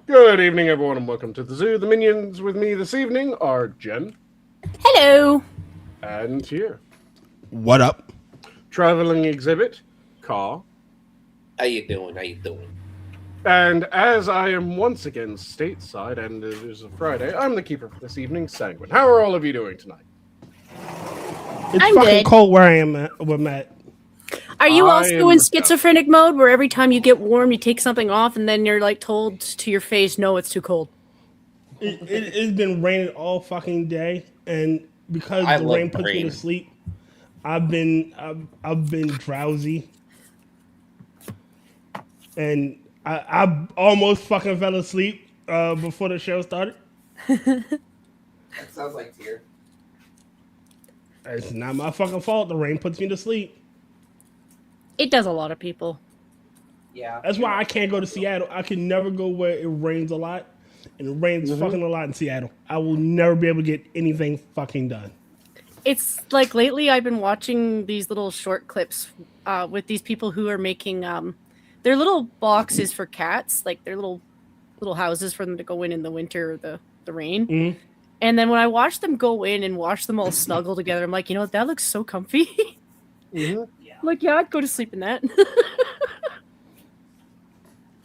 Good evening, everyone, and welcome to the zoo. The minions with me this evening are Jen Hello. and Tier. What up? Traveling exhibit, Car. How you doing? And as I am once again stateside, and it is a Friday, I'm the keeper for this evening, Sanguine. How are all of you doing tonight? It's I'm fucking good. cold where I am at. Where I'm at. Are you I also am in the schizophrenic mode where every time you get warm, you take something off and then you're like told to your face, no, it's too cold? It's been raining all fucking day, and because I the love rain puts me rain. to sleep, I've been drowsy, and I almost fucking fell asleep before the show started. That sounds like Tier. It's not my fucking fault. The rain puts me to sleep. It does a lot of people. Yeah. That's why I can't go to Seattle. I can never go where it rains a lot, and it rains fucking a lot in Seattle. I will never be able to get anything fucking done. It's like lately I've been watching these little short clips with these people who are making their little boxes for cats, like their little houses for them to go in the winter or the rain. Mm-hmm. And then when I watch them go in and watch them all snuggle together, I'm like, you know what, that looks so comfy. Mm-hmm. I'm like, yeah, I'd go to sleep in that.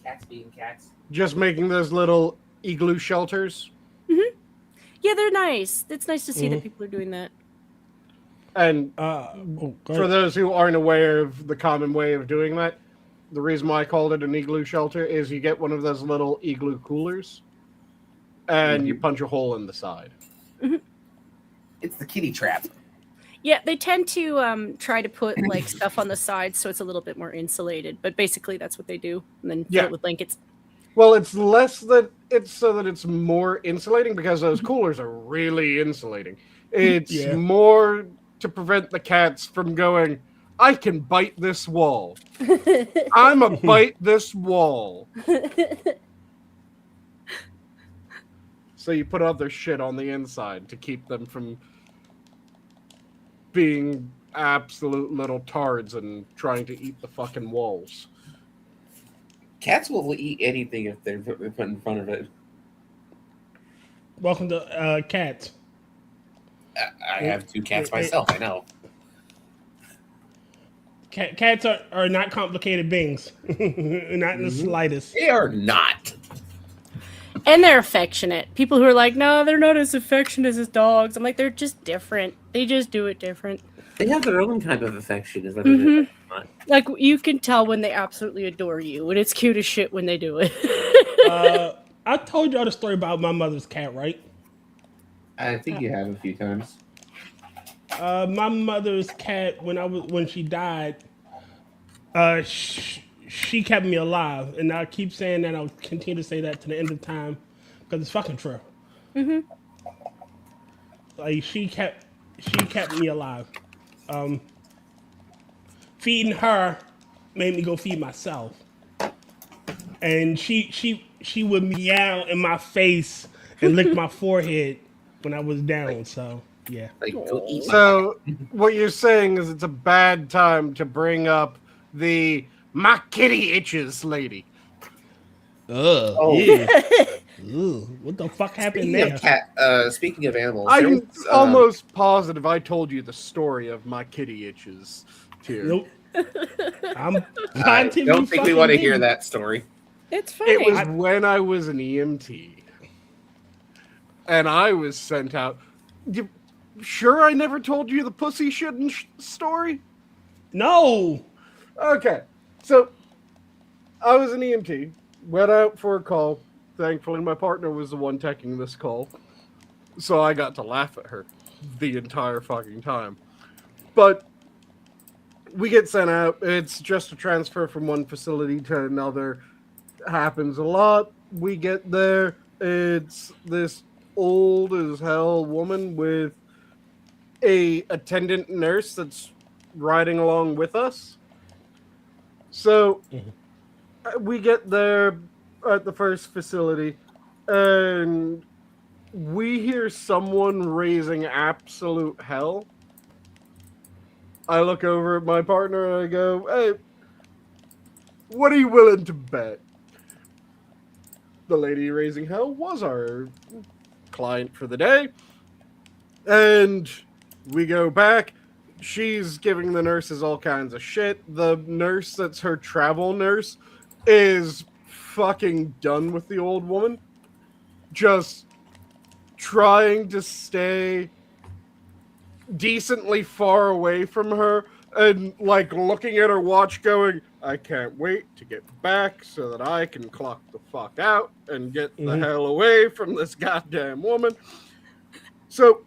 Cats being cats. Just making those little igloo shelters. Yeah, they're nice. It's nice to see that people are doing that. And Go for ahead. those who aren't aware of the common way of doing that, the reason why I called it an igloo shelter is you get one of those little igloo coolers, and you punch a hole in the side. It's the kitty trap. Yeah, they tend to try to put like stuff on the sides so it's a little bit more insulated. But basically, that's what they do, and then fill Yeah. it with blankets. Well, it's less that it's so that it's more insulating because those coolers are really insulating. It's Yeah. more to prevent the cats from going, I can bite this wall. I'm a bite this wall. So you put other shit on the inside to keep them from being absolute little tards and trying to eat the fucking walls. Cats will eat anything if they're put in front of it. Welcome to Cats. I have two cats myself. I know. Cats are not complicated beings, not in the slightest. They are not. And they're affectionate. People who are like, no, they're not as affectionate as dogs. I'm like, they're just different. They just do it different. They have their own kind of affection. Is what it is. Like, you can tell when they absolutely adore you, and it's cute as shit when they do it. I told y'all the story about my mother's cat, right? I think you have a few times. My mother's cat, when she died, she kept me alive, and I keep saying that. I'll continue to say that to the end of time because it's fucking true. Like she kept me alive. Feeding her made me go feed myself, and she would meow in my face and lick my forehead when I was down. So yeah. Like, go eat. So what you're saying is it's a bad time to bring up the my kitty itches lady. Oh. Yeah. Ugh, what the fuck happened Speaking there? of speaking of animals, there I'm was, almost positive I told you the story of my kitty itches. Tier. Nope. I'm I positive don't you think we fucking want to hear didn't. that story. It's funny. It was when I was an EMT, and I was sent out. You sure I never told you the pussy shouldn't story? No. Okay, so I was an EMT, went out for a call. Thankfully, my partner was the one taking this call, so I got to laugh at her the entire fucking time. But we get sent out. It's just a transfer from one facility to another. Happens a lot. We get there. It's this old as hell woman with a attendant nurse that's riding along with us. So we get there at the first facility, and we hear someone raising absolute hell. I look over at my partner and I go, hey, what are you willing to bet? the lady raising hell was our client for the day. And we go back. She's giving the nurses all kinds of shit. The nurse that's her travel nurse is fucking done with the old woman. Just trying to stay decently far away from her and like looking at her watch going, I can't wait to get back so that I can clock the fuck out and get the hell away from this goddamn woman. So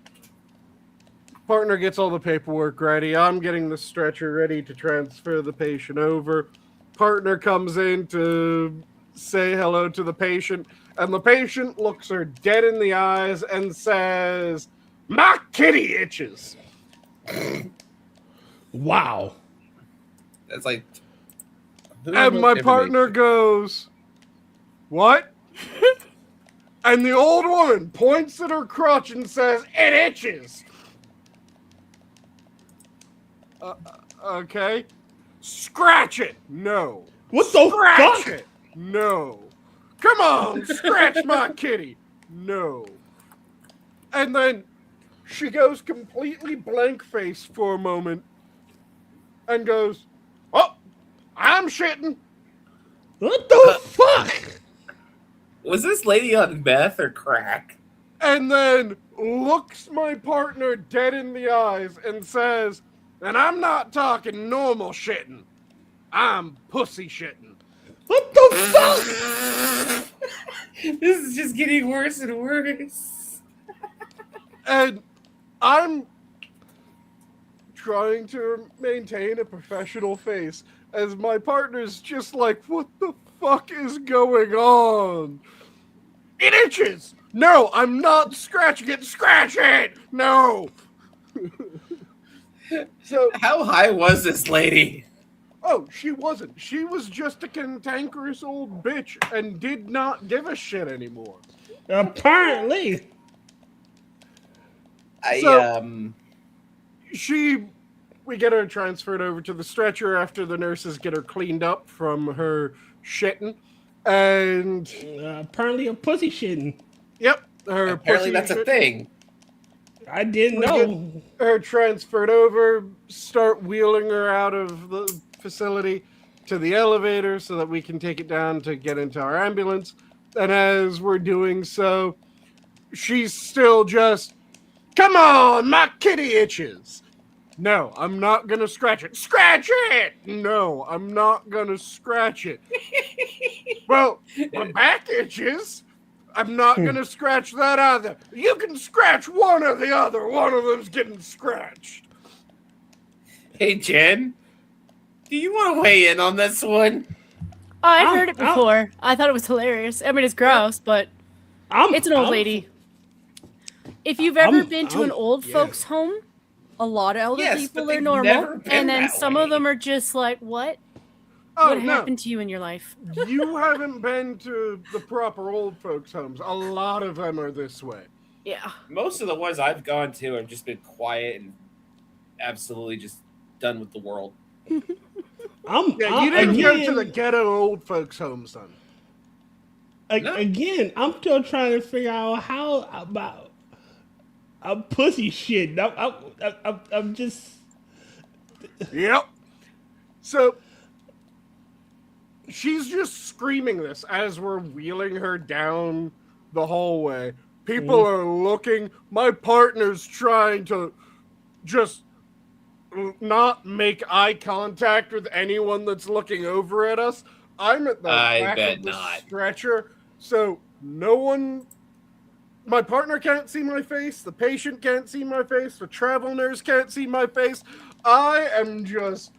partner gets all the paperwork ready. I'm getting the stretcher ready to transfer the patient over. Partner comes in to say hello to the patient, and the patient looks her dead in the eyes and says, my kitty itches. Wow. That's like... And my partner goes, what? And the old woman points at her crotch and says, it itches. Okay. Scratch it. No. What the Scratch fuck? it. No. Come on, scratch my kitty. No. And then she goes completely blank-faced for a moment and goes, oh, I'm shitting. What the fuck? Was this lady on meth or crack? And then looks my partner dead in the eyes and says, and I'm not talking normal shitting. I'm pussy shitting. What the fuck? This is just getting worse and worse. And I'm trying to maintain a professional face as my partner's just like, what the fuck is going on? It itches! No, I'm not scratching it. Scratch it! No! So, how high was this lady? Oh, she wasn't. She was just a cantankerous old bitch and did not give a shit anymore. Apparently. We get her transferred over to the stretcher after the nurses get her cleaned up from her shitting. And apparently a pussy shitting. Yep. Her apparently pussy that's shit. A thing. I didn't know. Get her transferred over, start wheeling her out of the facility to the elevator so that we can take it down to get into our ambulance. And as we're doing so, she's still just, come on, my kitty itches. No, I'm not going to scratch it. Scratch it! No, I'm not going to scratch it. Well, my back itches. I'm not going to scratch that either. You can scratch one or the other. One of them's getting scratched. Hey, Jen, do you want to weigh in on this one? Oh, I've heard it before. I thought it was hilarious. I mean, it's gross, but it's an old lady. If you've ever been to an old folks' home, a lot of elder people are normal, and then some of them are just like, what? Oh, what happened to you in your life? You haven't been to the proper old folks' homes. A lot of them are this way. Yeah. Most of the ones I've gone to have just been quiet and absolutely just done with the world. You didn't go to the ghetto old folks' home, son. Again, I'm still trying to figure out how about I'm pussy shit. I'm just. Yep. So she's just screaming this as we're wheeling her down the hallway. People are looking. My partner's trying to just not make eye contact with anyone that's looking over at us. I'm at the back of the stretcher, so no one. My partner can't see my face. The patient can't see my face. The travel nurse can't see my face. I am just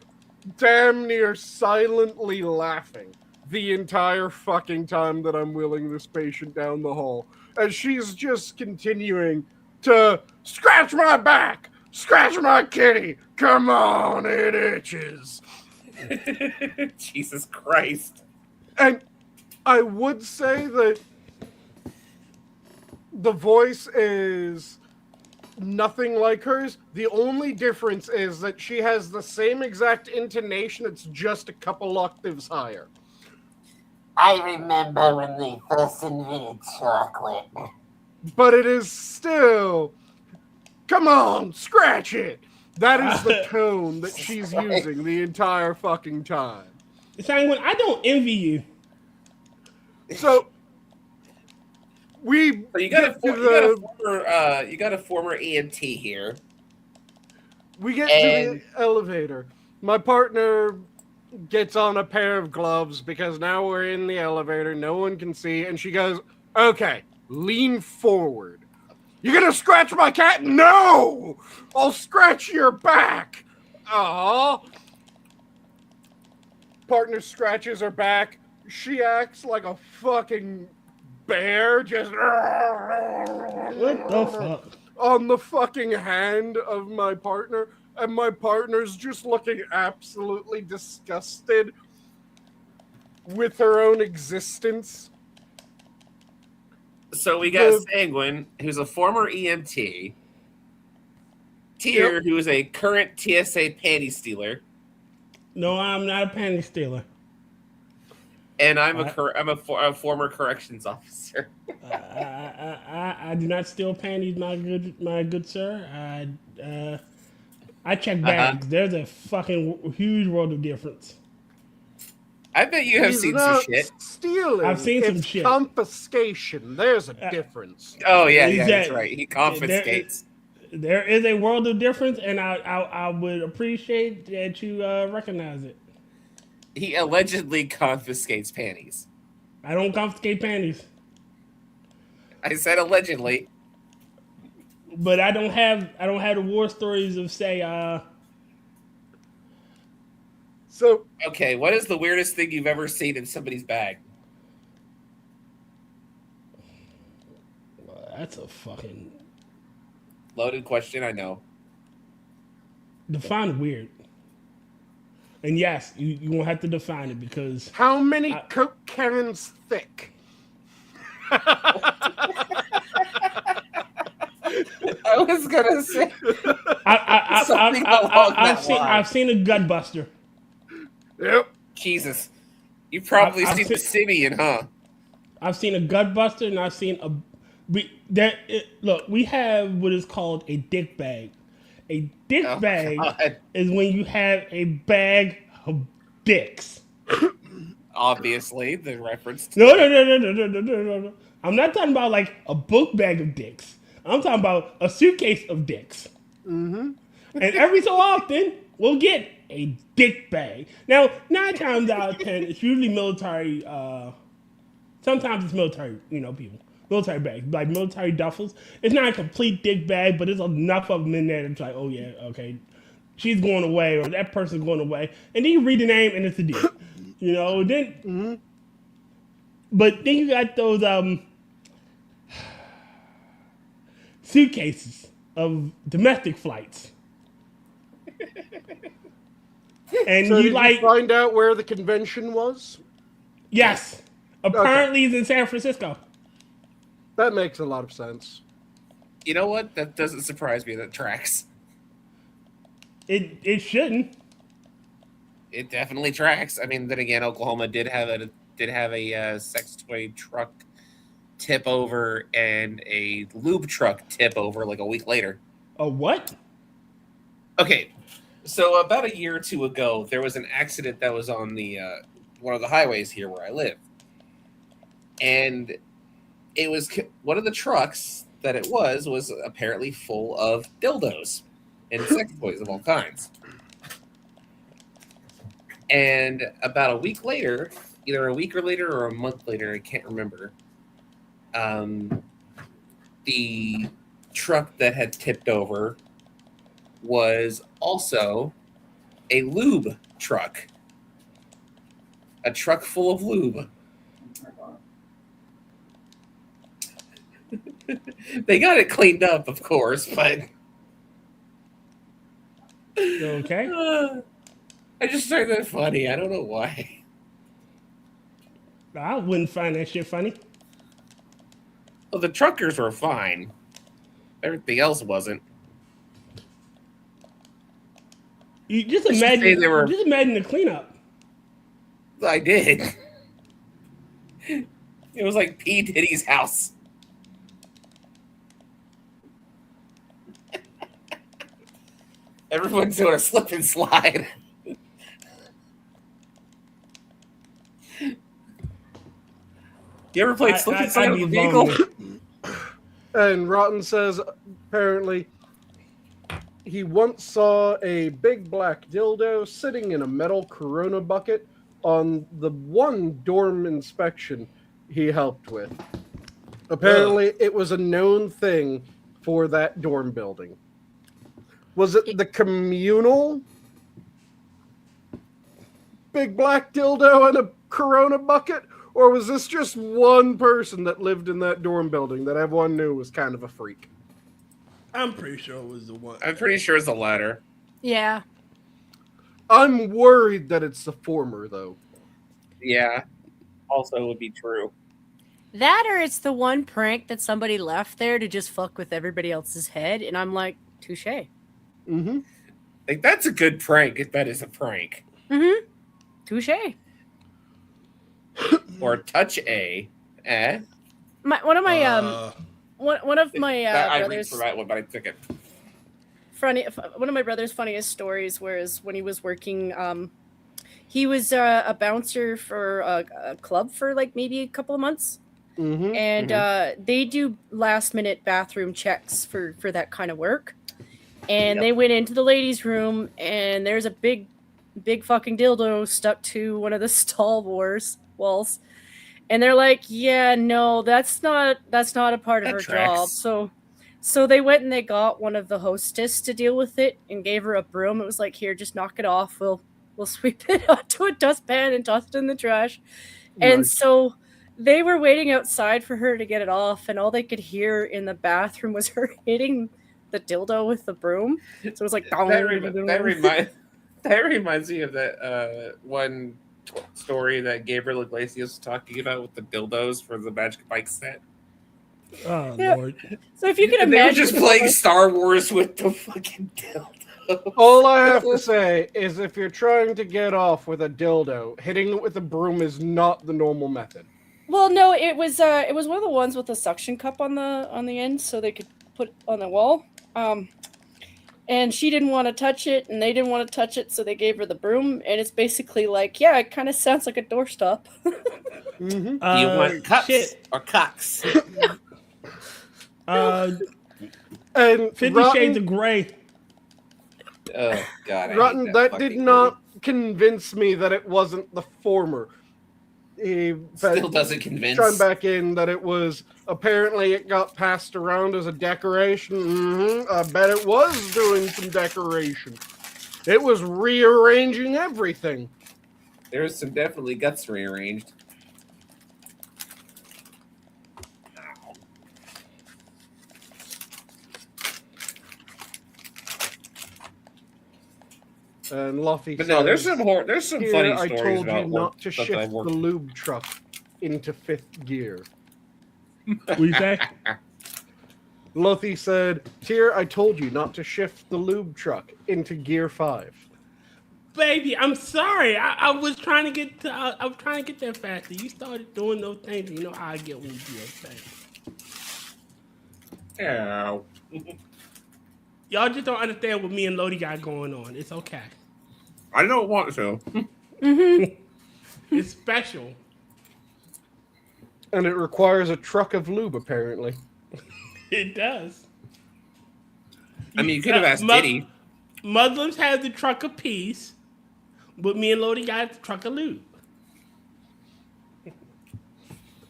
damn near silently laughing the entire fucking time that I'm wheeling this patient down the hall. As she's just continuing to scratch my back, scratch my kitty. Come on, it itches. Jesus Christ. And I would say that the voice is nothing like hers. The only difference is that she has the same exact intonation. It's just a couple octaves higher. I remember when they first invented chocolate. But it is still, come on, scratch it. That is the tone that she's using the entire fucking time. Sanguine, I don't envy you. So we So you got get to you got a former EMT here. we get to the elevator. My partner gets on a pair of gloves because now we're in the elevator. No one can see. And she goes, okay, lean forward. You're going to scratch my cat? No! I'll scratch your back. Aww. Partner scratches her back. She acts like a fucking bear, just What the fuck? on the fucking hand of my partner. And my partner's just looking absolutely disgusted with her own existence. So we got Sanguine, who's a former EMT. Tyr, who is a current TSA panty stealer. No, I'm not a panty stealer. And I'm a former corrections officer. I do not steal panties, my good sir. I check bags. There's a fucking huge world of difference. I bet you have He's seen not some shit. stealing. I've seen some It's shit. confiscation. There's a difference. Oh yeah, Is yeah, that- that's right. He confiscates. There is a world of difference, and I would appreciate that you recognize it. He allegedly confiscates panties. I don't confiscate panties, I said allegedly. but I don't have the war stories of say So Okay, what is the weirdest thing you've ever seen in somebody's bag? that's a fucking Loaded question, I know. define weird. And yes, you won't have to define it because how many Coke cans thick? I was gonna say something along that line. I've seen a gut buster. Yep. Jesus. You've probably I've seen seen- the Simeon, huh? I've seen a gut buster, and I've seen a. Look, we have what is called a dick bag. A dick bag God. is when you have a bag of dicks. Obviously, the reference to No. I'm not talking about like a book bag of dicks. I'm talking about a suitcase of dicks. Mm-hmm. And every so often, we'll get a dick bag. Now, 9 times out of 10, it's usually military. Sometimes it's military, people. Military bags, like military duffels. It's not a complete dick bag, but there's enough of them in there that's like, oh yeah, okay, she's going away or that person's going away, and then you read the name and it's a dick. Then. But then you got those suitcases of domestic flights. And So you did like, you find out where the convention was? yes, apparently it's in San Francisco. That makes a lot of sense. You know what? That doesn't surprise me. That tracks. It shouldn't. It definitely tracks. I mean, then again, Oklahoma did have a sex toy truck tip over and a lube truck tip over like a week later. A what? Okay, so about a year or two ago, there was an accident that was on the one of the highways here where I live, and it was one of the trucks that it was apparently full of dildos and sex toys of all kinds. And about a week later, either a week or later or a month later, I can't remember, the truck that had tipped over was also a lube truck. A truck full of lube. They got it cleaned up, of course, but Okay. I just find that funny. I don't know why. I wouldn't find that shit funny. Well, the truckers were fine. Everything else wasn't. You just Let's just say imagine. they were- Just imagine the cleanup. I did. It was like P. Diddy's house. Everyone's doing a slip and slide. You ever played slip and slide with a vehicle? And Rotten says apparently he once saw a big black dildo sitting in a metal Corona bucket on the one dorm inspection he helped with. Apparently, it was a known thing for that dorm building. Was it the communal big black dildo in a Corona bucket? Or was this just one person that lived in that dorm building that everyone knew was kind of a freak? I'm pretty sure it was the one. I'm pretty sure it's the latter. Yeah. I'm worried that it's the former, though. Yeah. Also would be true. That or it's the one prank that somebody left there to just fuck with everybody else's head. And I'm like, touche. Mm-hmm. Like, that's a good prank if that is a prank. Mm-hmm. Touche. Or touch a. Eh? One of my I reached brothers. for that one, but I took it. One of my brother's funniest stories was when he was working. He was a bouncer for a club for like maybe a couple of months, and they do last minute bathroom checks for that kind of work. And they went into the ladies' room, and there's a big fucking dildo stuck to one of the stall walls. And they're like, yeah, no, that's not a part of her job. So they went and they got one of the hostess to deal with it and gave her a broom. It was like, here, just knock it off. We'll sweep it onto a dustpan and toss it in the trash. Nice. And so they were waiting outside for her to get it off, and all they could hear in the bathroom was her hitting the dildo with the broom. So it was like that reminds me of that one story that Gabriel Iglesias was talking about with the dildos for the Magic Bike set. Oh, yeah. Lord. So if you can imagine... They were just playing Star Wars with the fucking dildo. All I have to say is if you're trying to get off with a dildo, hitting it with a broom is not the normal method. Well, no, it was one of the ones with the suction cup on the end so they could put on the wall. And she didn't want to touch it, and they didn't want to touch it, so they gave her the broom. And it's basically like, yeah, it kind of sounds like a doorstop. Do you want cups or cocks? And 50 Shades of Grey. Oh, God. Rotten, that did not convince me that it wasn't the former. He still doesn't convince. Chime back in that it was apparently it got passed around as a decoration. I bet it was doing some decoration. It was rearranging everything. There was some definitely guts rearranged. And Luffy but says, no, there's some funny stories I told about you not to shift the worked. lube truck into 5th gear. What you say? Luffy said, Tyr, I told you not to shift the lube truck into gear 5. Baby, I'm sorry. I was trying to get there faster. You started doing those things. You know how I get when you do those things. Ow. Y'all just don't understand what me and Lodi got going on. It's okay. I don't want to. It's special. And it requires a truck of lube, apparently. It does. I mean, you could have asked Diddy. Muslims have the truck of peace, but me and Lodi got the truck of lube.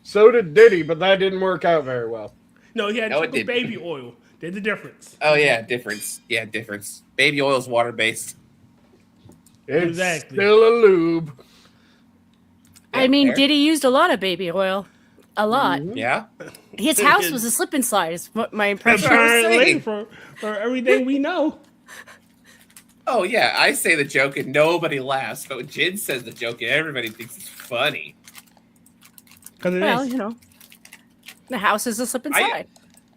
So did Diddy, but that didn't work out very well. No, he had truck of baby oil. There's a difference. Oh, yeah, difference. Yeah, difference. Baby oil is water-based. It's still a lube. Yeah, I mean, Diddy used a lot of baby oil. A lot. Mm-hmm. Yeah? His house was a slip and slide, is what my impression is. For everything we know. Oh, yeah, I say the joke and nobody laughs, but when Jin says the joke, everybody thinks it's funny. Well, you know, the house is a slip and slide.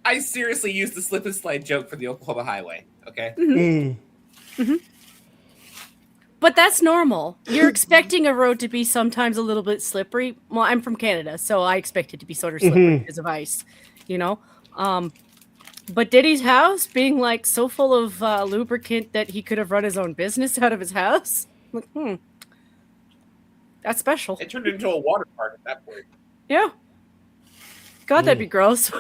I seriously used the slip and slide joke for the Oklahoma Highway, okay? But that's normal. You're expecting a road to be sometimes a little bit slippery. Well, I'm from Canada, so I expect it to be sort of slippery because of ice, you know? But Diddy's house being like so full of lubricant that he could have run his own business out of his house. Like, that's special. It turned into a water park at that point. Yeah. God, that'd be gross.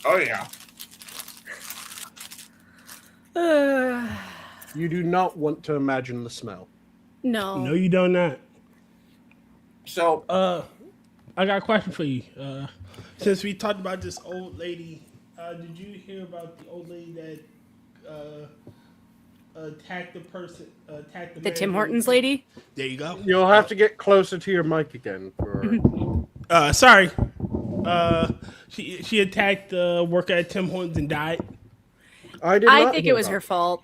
Oh yeah. You do not want to imagine the smell. No. No, you do not. So, I got a question for you. Since we talked about this old lady, did you hear about the old lady that attacked the person? Attacked The Tim Hortons lady? There you go. You'll have to get closer to your mic again. Sorry. She attacked the worker at Tim Hortons and died. I think it was her fault.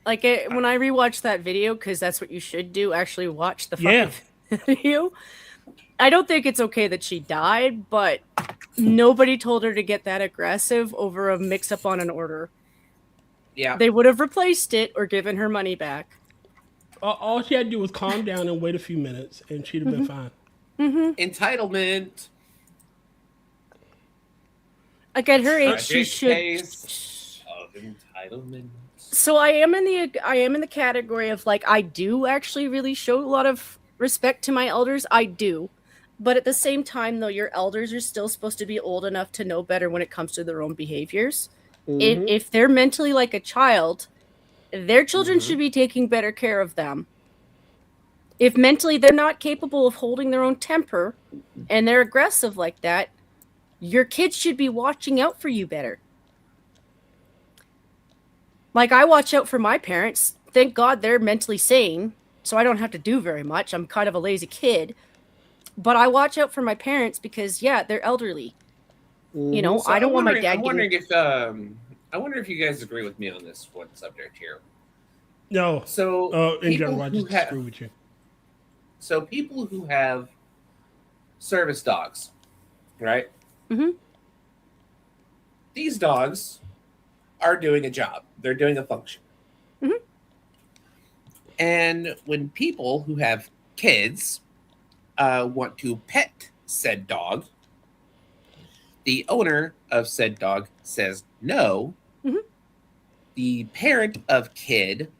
Like when I rewatched that video, because that's what you should do, actually watch the fucking video. I don't think it's okay that she died, but nobody told her to get that aggressive over a mix-up on an order. yeah. They would have replaced it or given her money back. All she had to do was calm down and wait a few minutes, and she'd have been fine. Entitlement. Like at her age, she Tragic should. case of entitlement. So I am in the category of like I do actually really show a lot of respect to my elders. I do. But at the same time though, your elders are still supposed to be old enough to know better when it comes to their own behaviors. If they're mentally like a child, their children should be taking better care of them. If mentally they're not capable of holding their own temper and they're aggressive like that, your kids should be watching out for you better. Like, I watch out for my parents. Thank God they're mentally sane, so I don't have to do very much. I'm kind of a lazy kid. But I watch out for my parents because, yeah, they're elderly. You know, So I don't want my dad I'm wondering if I wonder if you guys agree with me on this one subject here. No. So in people general, I who just have disagree with you. so people who have service dogs, right? Mhm. These dogs are doing a job. They're doing a function. Mhm. And when people who have kids want to pet said dog, the owner of said dog says no. Mhm. The parent of kid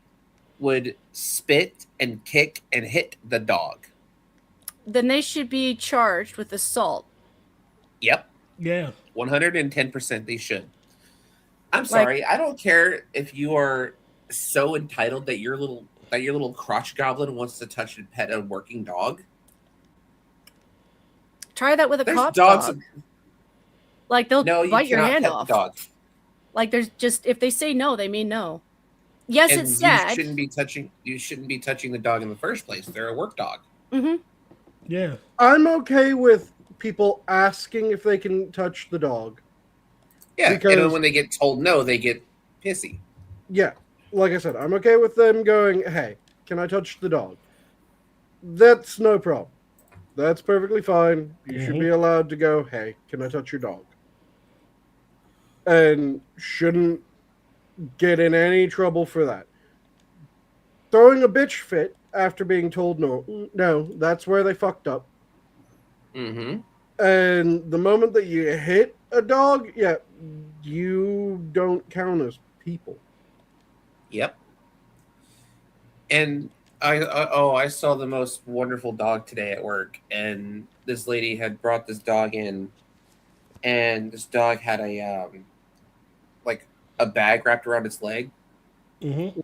would spit and kick and hit the dog. Then they should be charged with assault. Yep. Yeah. 110% they should. I'm sorry. I don't care if you are so entitled that your little crotch goblin wants to touch and pet a working dog. Try that with a There's cop dogs. dog. Like, they'll No, you bite your cannot hand pet off. the dog. Like, there's just, if they say no, they mean no. Yes, And it's sad. you shouldn't be touching the dog in the first place. They're a work dog. Mm-hmm. Yeah. I'm okay with people asking if they can touch the dog. Yeah, Because- and then when they get told no, they get pissy. Yeah, like I said, I'm okay with them going, hey, can I touch the dog? That's no problem. That's perfectly fine. You should be allowed to go, hey, can I touch your dog? And shouldn't get in any trouble for that. Throwing a bitch fit after being told no, that's where they fucked up. Mm-hmm. And the moment that you hit a dog, yeah, you don't count as people. Yep. And I saw the most wonderful dog today at work, and this lady had brought this dog in, and this dog had a like a bag wrapped around its leg. Mm-hmm.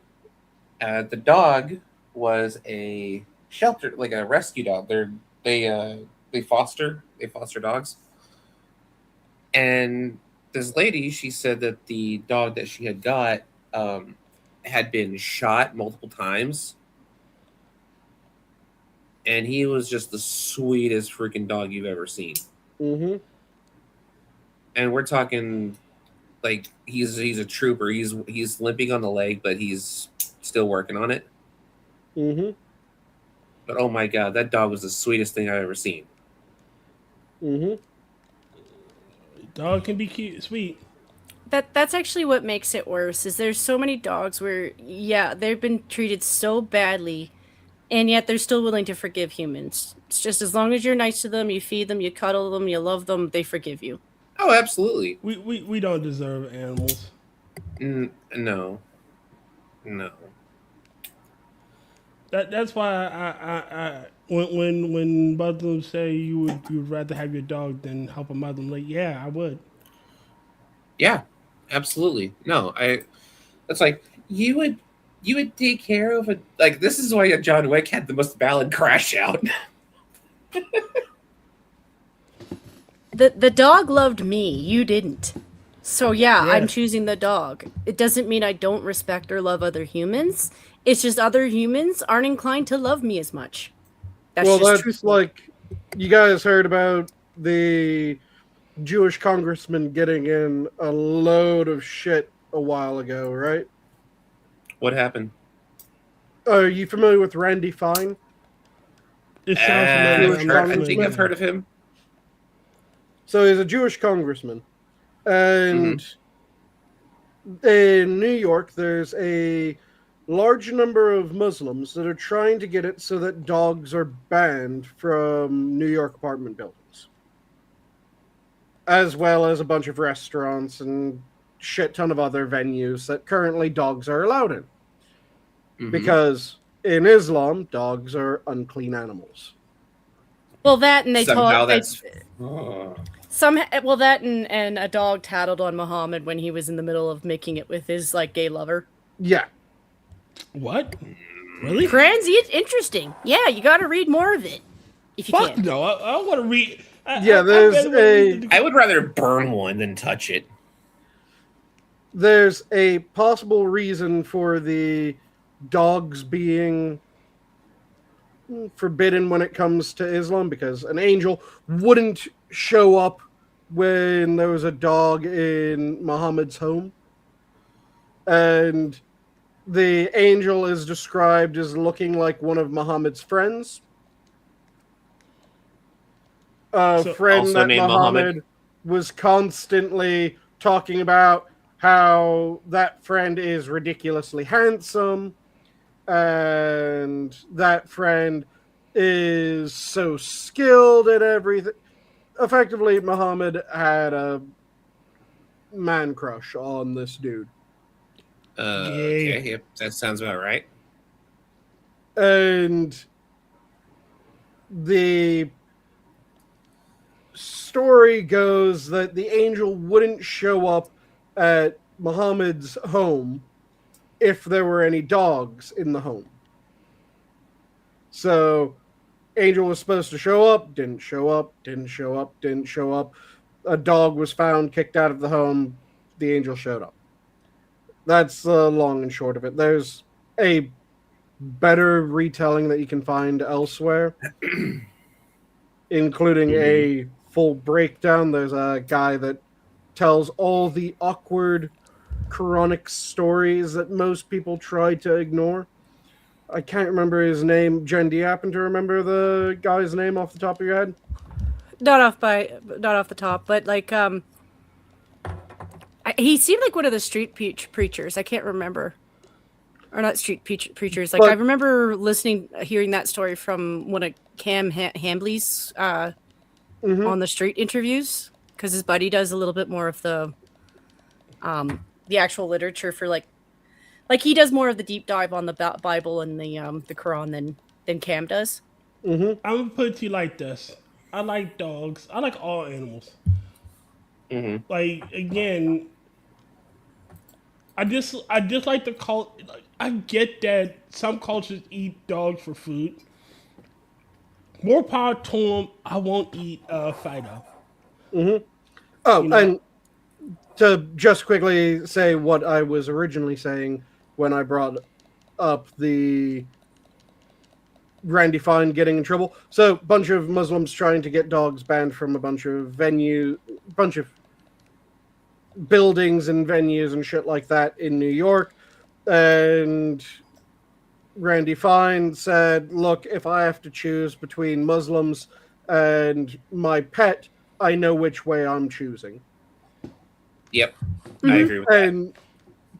The dog was a shelter, like a rescue dog. They foster dogs. And this lady, she said that the dog that she had got had been shot multiple times. And he was just the sweetest freaking dog you've ever seen. Mm-hmm. And we're talking like he's a trooper. He's limping on the leg, but he's still working on it. Mm-hmm. But oh my god, that dog was the sweetest thing I've ever seen. Mm-hmm. Dog can be cute, sweet. That's actually what makes it worse. Is there's so many dogs where they've been treated so badly, and yet they're still willing to forgive humans. It's just as long as you're nice to them, you feed them, you cuddle them, you love them, they forgive you. Oh, absolutely. We don't deserve animals. No. That's why I when Muslims say you'd rather have your dog than help a Muslim, like I would. Yeah, absolutely. No, That's like you would take care of it. Like this is why John Wick had the most valid crash out. The dog loved me, you didn't. So I'm choosing the dog. It doesn't mean I don't respect or love other humans. It's just other humans aren't inclined to love me as much. That's truthful. Like you guys heard about the Jewish congressman getting in a load of shit a while ago, right? What happened? Are you familiar with Randy Fine? It sounds familiar. I think I've heard of him. So he's a Jewish congressman. And in New York, there's a large number of Muslims that are trying to get it so that dogs are banned from New York apartment buildings, as well as a bunch of restaurants and shit ton of other venues that currently dogs are allowed in. Because in Islam, dogs are unclean animals. Well, that and they Somehow that and a dog tattled on Muhammad when he was in the middle of making it with his gay lover. Yeah. What? Really? Crazy, interesting. Yeah, you got to read more of it if you can. No, I want to read. I would rather burn one than touch it. There's a possible reason for the dogs being forbidden when it comes to Islam, because an angel wouldn't show up when there was a dog in Muhammad's home. And the angel is described as looking like one of Muhammad's friends. A friend that Muhammad was constantly talking about how that friend is ridiculously handsome, and that friend is so skilled at everything. Effectively, Muhammad had a man crush on this dude. Okay, yep, that sounds about right. And the story goes that the angel wouldn't show up at Muhammad's home if there were any dogs in the home. So, angel was supposed to show up, didn't show up, didn't show up, didn't show up. A dog was found, kicked out of the home. The angel showed up. That's the long and short of it. There's a better retelling that you can find elsewhere, including a full breakdown. There's a guy that tells all the awkward Quranic stories that most people try to ignore. I can't remember his name. Jen, do you happen to remember the guy's name off the top of your head? Not off the top, but he seemed like one of the street preachers. I can't remember, or not street preachers. I remember hearing that story from one of Cam Hambley's on the street interviews, because his buddy does a little bit more of the actual literature for like he does more of the deep dive on the Bible and the Quran than Cam does. I'm gonna put it to you like this: I like dogs. I like all animals. Like, again, I just like the cult. Like, I get that some cultures eat dogs for food. More power to them. I won't eat Fido. Oh, and to just quickly say what I was originally saying when I brought up the Randy Fine getting in trouble. So, a bunch of Muslims trying to get dogs banned from a bunch of buildings and venues and shit like that in New York. And Randy Fine said, look, if I have to choose between Muslims and my pet, I know which way I'm choosing. Yep, I Mhm. agree with that. And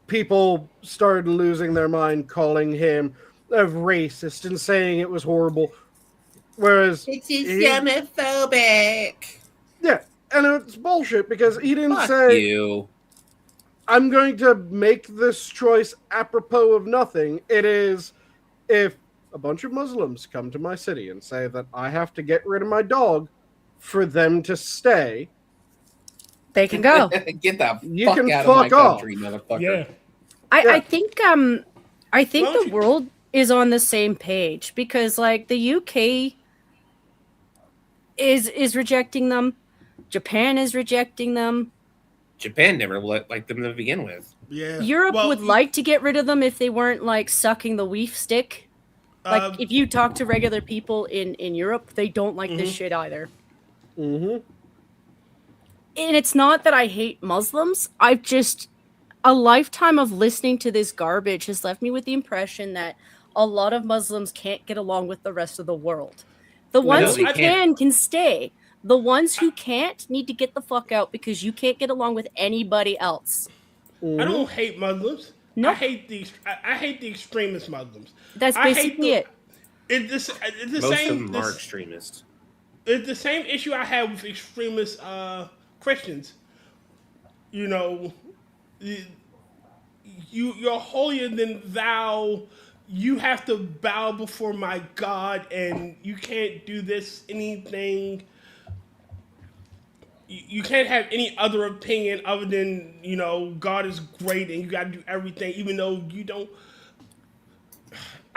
people started losing their mind, calling him a racist and saying it was horrible. Whereas, It's just he- xenophobic. yeah, and it's bullshit because he didn't Fuck say, you. I'm going to make this choice apropos of nothing. It is, if a bunch of Muslims come to my city and say that I have to get rid of my dog for them to stay, They can go. Get the You fuck can out of my fuck off. country, motherfucker. Yeah. I Yeah. think Why the don't you- world is on the same page because like the UK is rejecting them, Japan is rejecting them. Japan never liked them to begin with. Yeah. Europe Well, would like to get rid of them if they weren't like sucking the weef stick. Like if you talk to regular people in Europe, they don't like this shit either. Mm-hmm. And it's not that I hate Muslims. I've just a lifetime of listening to this garbage has left me with the impression that a lot of Muslims can't get along with the rest of the world. The ones they who can stay. The ones who can't need to get the fuck out because you can't get along with anybody else. I don't hate Muslims. Nope. I hate the extremist Muslims. That's I hate basically the- it. It's the Most same. of them are extremists. It's the same issue I have with extremist Christians. You know, you're holier than thou. You have to bow before my God, and you can't do this anything. You can't have any other opinion other than God is great, and you got to do everything, even though you don't.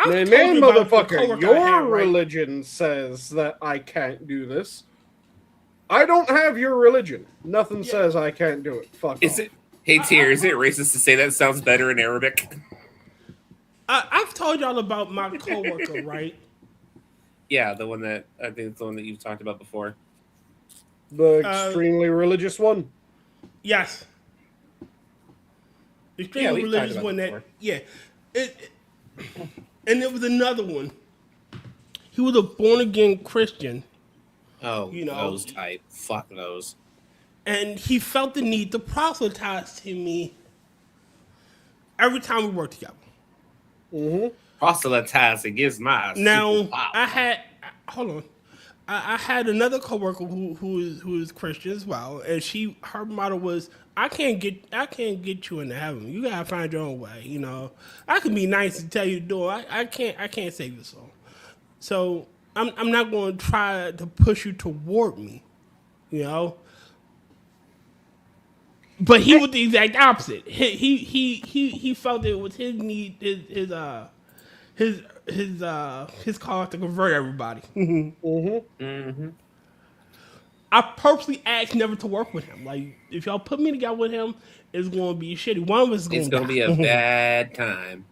Man, told you about the motherfucker, coworker I your had, right? religion says that I can't do this. I don't have your religion. Nothing says I can't do it. Fuck Is off. it? Hey, Tier, is it racist to say that sounds better in Arabic? I've told y'all about my coworker, right? Yeah, the one that I think it's the one that you've talked about before. The extremely religious one. Yes. Yeah, Extremely we've talked religious about one that that, yeah. And there was another one. He was a born again Christian, Oh, You know. those type. Fuck those. and he felt the need to proselytize to me every time we worked together. Mm-hmm. Proselytizing is my Now superpower. I had hold on. I had another coworker who is Christian as well, and her motto was, I can't get you into heaven. You gotta find your own way. I can be nice and tell you to do it. I can't save your soul. So I'm not going to try to push you toward me. But he was the exact opposite. He felt it was his need, his cause to convert everybody. Mm-hmm. I purposely asked never to work with him. Like, if y'all put me together with him, it's going to be shitty. One of us is going It's to going to be a bad time.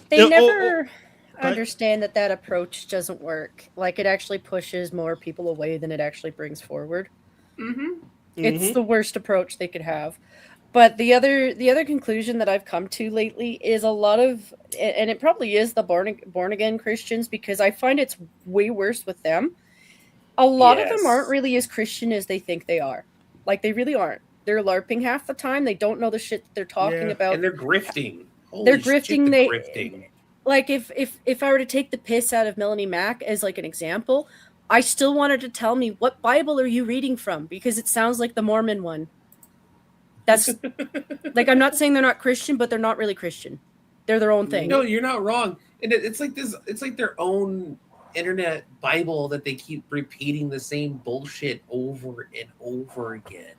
They Yeah, never but- understand that approach doesn't work. Like it actually pushes more people away than it actually brings forward. It's the worst approach they could have. But the other conclusion that I've come to lately is a lot of, and it probably is the born again Christians, because I find it's way worse with them. A lot of them Yes. aren't really as Christian as they think they are. Like they really aren't. They're LARPing half the time. They don't know the shit that they're talking Yeah. about. And they're grifting. They're Holy shit, grifting, they're they- grifting. Like if I were to take the piss out of Melanie Mack as like an example, I still wanted to tell me, what Bible are you reading from? Because it sounds like the Mormon one. That's like, I'm not saying they're not Christian, but they're not really Christian. They're their own thing. No, you're not wrong. And it's like this. It's like their own internet Bible that they keep repeating the same bullshit over and over again,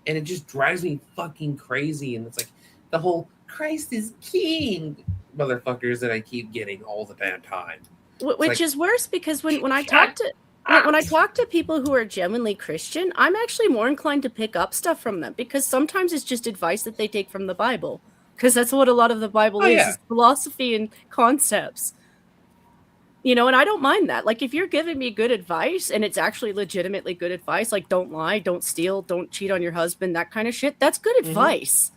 and it just drives me fucking crazy. And it's like the whole Christ is King motherfuckers that I keep getting all the damn time. Which like- is worse because when I talk to when I talk to people who are genuinely Christian, I'm actually more inclined to pick up stuff from them because sometimes it's just advice that they take from the Bible. Because that's what a lot of the Bible is, yeah. is philosophy and concepts. And I don't mind that. Like, if you're giving me good advice and it's actually legitimately good advice, like don't lie, don't steal, don't cheat on your husband, that kind of shit, that's good advice.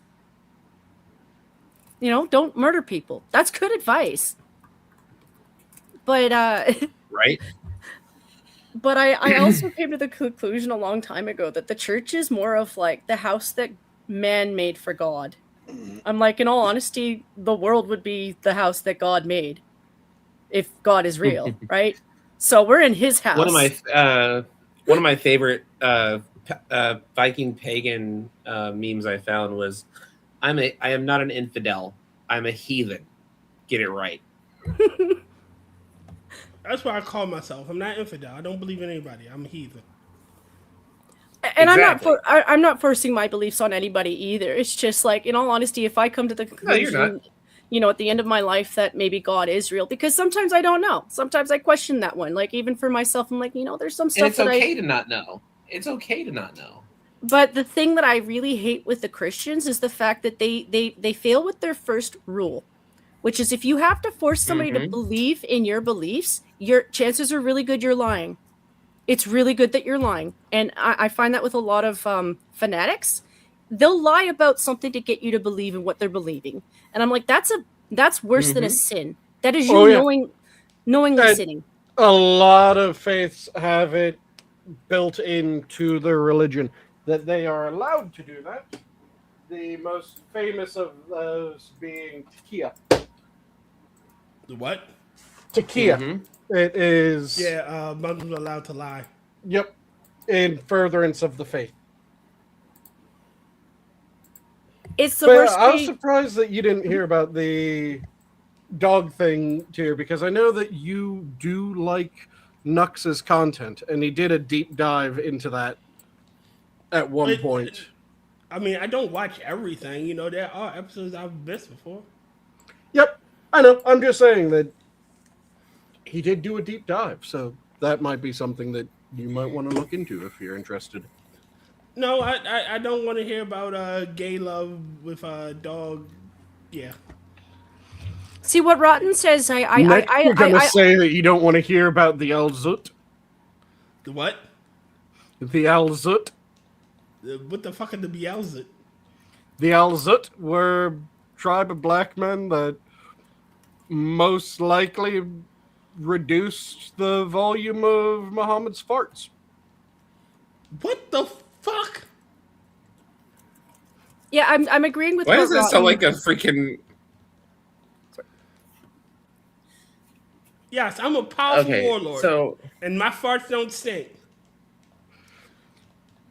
Don't murder people. That's good advice. But, Right? But I also came to the conclusion a long time ago that the church is more of like the house that man made for God. I'm like, in all honesty, the world would be the house that God made if God is real, right? So we're in his house. One of my favorite Viking pagan memes I found was, I am not an infidel. I'm a heathen. Get it right. That's what I call myself. I'm not infidel. I don't believe in anybody. I'm a heathen. And Exactly. I'm not forcing my beliefs on anybody either. It's just like, in all honesty, if I come to the conclusion, No, you're not. you know, at the end of my life that maybe God is real, because sometimes I don't know. Sometimes I question that one. Like, even for myself, I'm like, you know, there's some stuff And it's okay to not know. It's okay to not know. But the thing that I really hate with the Christians is the fact that they fail with their first rule, which is if you have to force somebody to believe in your beliefs, your chances are really good you're lying. It's really good that you're lying. And I find that with a lot of fanatics. They'll lie about something to get you to believe in what they're believing. And I'm like, that's worse than a sin. That is you knowingly sinning. A lot of faiths have it built into their religion that they are allowed to do that. The most famous of those being tequila. The what? Tequila. It is... Yeah, Muslims are allowed to lie. Yep. In furtherance of the faith. It's the worst I was surprised that you didn't hear about the dog thing, too, because I know that you do like Nux's content, and he did a deep dive into that at one point. I mean, I don't watch everything. You know, there are episodes I've missed before. Yep, I know. I'm just saying that he did do a deep dive, so that might be something that you might want to look into if you're interested. No, I don't want to hear about gay love with a dog. Yeah. See what Rotten says. Next, you're gonna say that you don't want to hear about the Alzut. The what? The Alzut. What the fuck are the Beelzebub? The Alzut were a tribe of black men that most likely reduced the volume of Muhammad's farts. What the fuck? Yeah, I'm agreeing with. Why does it sound like a freaking? Yes, I'm a powerful warlord, and my farts don't stink.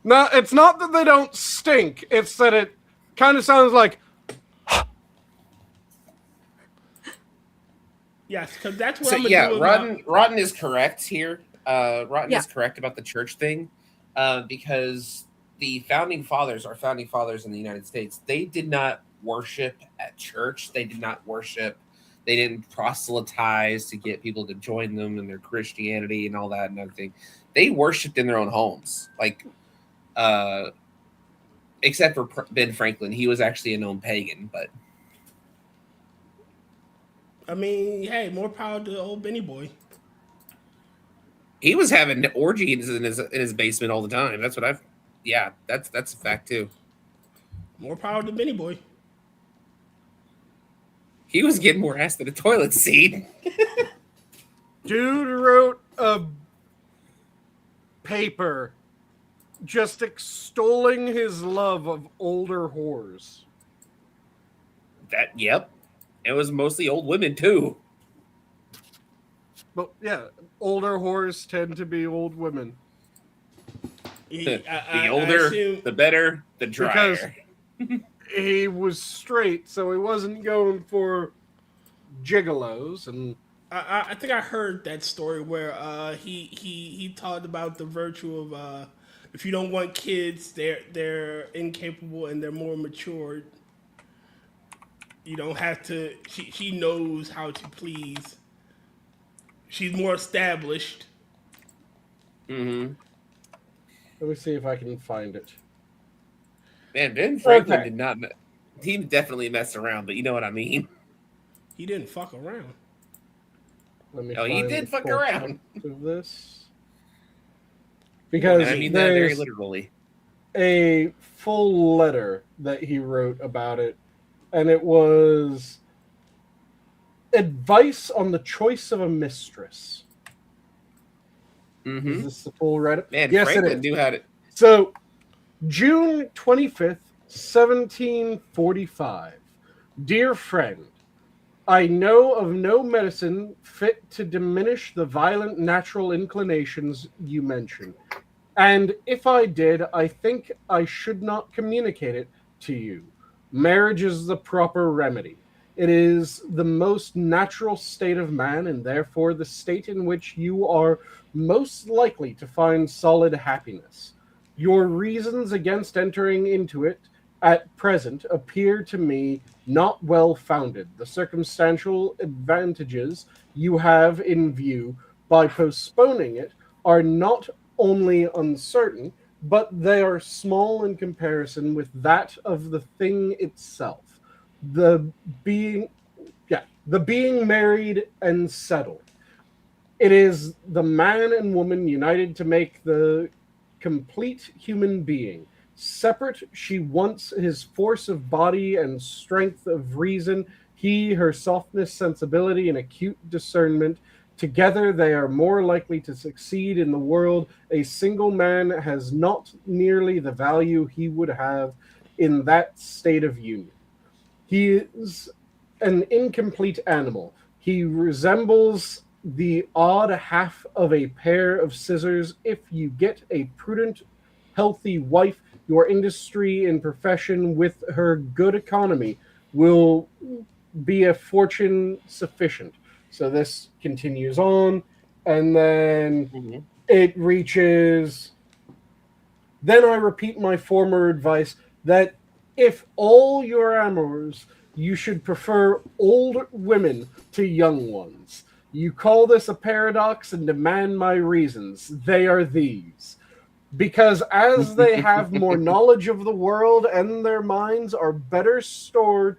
No, it's not that they don't stink. It's that it kind of sounds like. Yes, because that's what I'm doing. Rotten is correct here. Rotten is correct about the church thing, because the founding fathers, our founding fathers in the United States, they did not worship at church. They did not worship. They didn't proselytize to get people to join them in their Christianity and all that and everything. They worshipped in their own homes, like. Except for Ben Franklin, he was actually a known pagan, but I mean, hey, more power to old Benny boy. He was having orgies in his basement all the time. That's what that's a fact too. More power to Benny boy. He was getting more ass than a toilet seat. Dude wrote a paper just extolling his love of older whores. Yep. It was mostly old women, too. But, yeah, older whores tend to be old women. The older, the better, the drier. Because he was straight, so he wasn't going for gigolos. And I think I heard that story where he talked about the virtue of if you don't want kids, they're incapable and they're more matured. You don't have to. She knows how to please. She's more established. Mm-hmm. Let me see if I can find it. Man, Ben Franklin did not. He definitely messed around, but you know what I mean. He didn't fuck around. He did fuck around. This. Because and I mean that very literally. A full letter that he wrote about it, and it was advice on the choice of a mistress. Is this the full write-up? Man, Yes, Franklin it is. knew how to. So, June 25th, 1745. Dear friend, I know of no medicine fit to diminish the violent natural inclinations you mention. And if I did, I think I should not communicate it to you. Marriage is the proper remedy. It is the most natural state of man, and therefore the state in which you are most likely to find solid happiness. Your reasons against entering into it at present appear to me not well founded. The circumstantial advantages you have in view by postponing it are not only uncertain, but they are small in comparison with that of the thing itself. The being married and settled. It is the man and woman united to make the complete human being. Separate, she wants his force of body and strength of reason, he her softness, sensibility, and acute discernment. Together they are more likely to succeed in the world. A single man has not nearly the value he would have in that state of union. He is an incomplete animal. He resembles the odd half of a pair of scissors. If you get a prudent, healthy wife, your industry and profession with her good economy will be a fortune sufficient. So this continues on, and then it reaches. Then I repeat my former advice that if all your amours, you should prefer old women to young ones. You call this a paradox and demand my reasons. They are these. Because as they have more knowledge of the world and their minds are better stored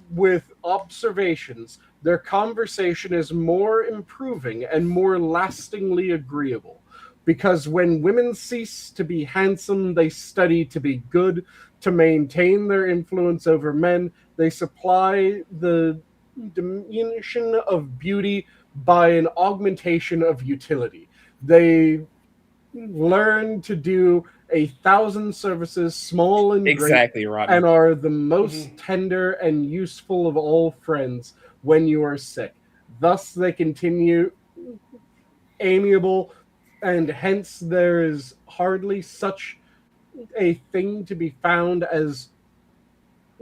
with observations, their conversation is more improving and more lastingly agreeable. Because when women cease to be handsome, they study to be good. To maintain their influence over men, they supply the diminution of beauty by an augmentation of utility. They learn to do 1,000 services, small and great, Exactly, Rodney. and are the most tender and useful of all friends when you are sick. Thus they continue amiable, and hence there is hardly such a thing to be found as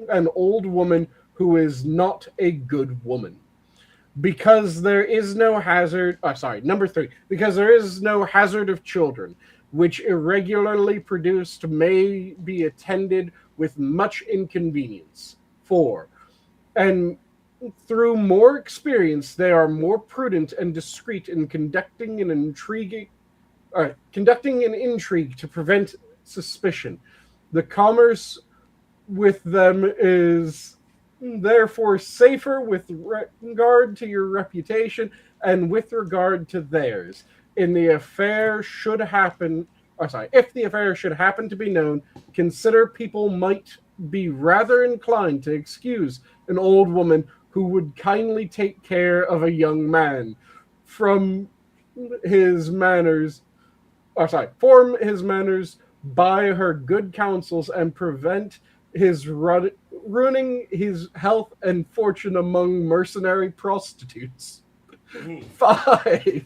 an old woman who is not a good woman. Because there is no hazard, number 3, because there is no hazard of children, which irregularly produced may be attended with much inconvenience. 4, and through more experience, they are more prudent and discreet in conducting an intrigue to prevent suspicion. The commerce with them is therefore safer with regard to your reputation and with regard to theirs. If the affair should happen to be known, consider people might be rather inclined to excuse an old woman who would kindly take care of a young man from his manners, form his manners by her good counsels and prevent his ruining his health and fortune among mercenary prostitutes. 5,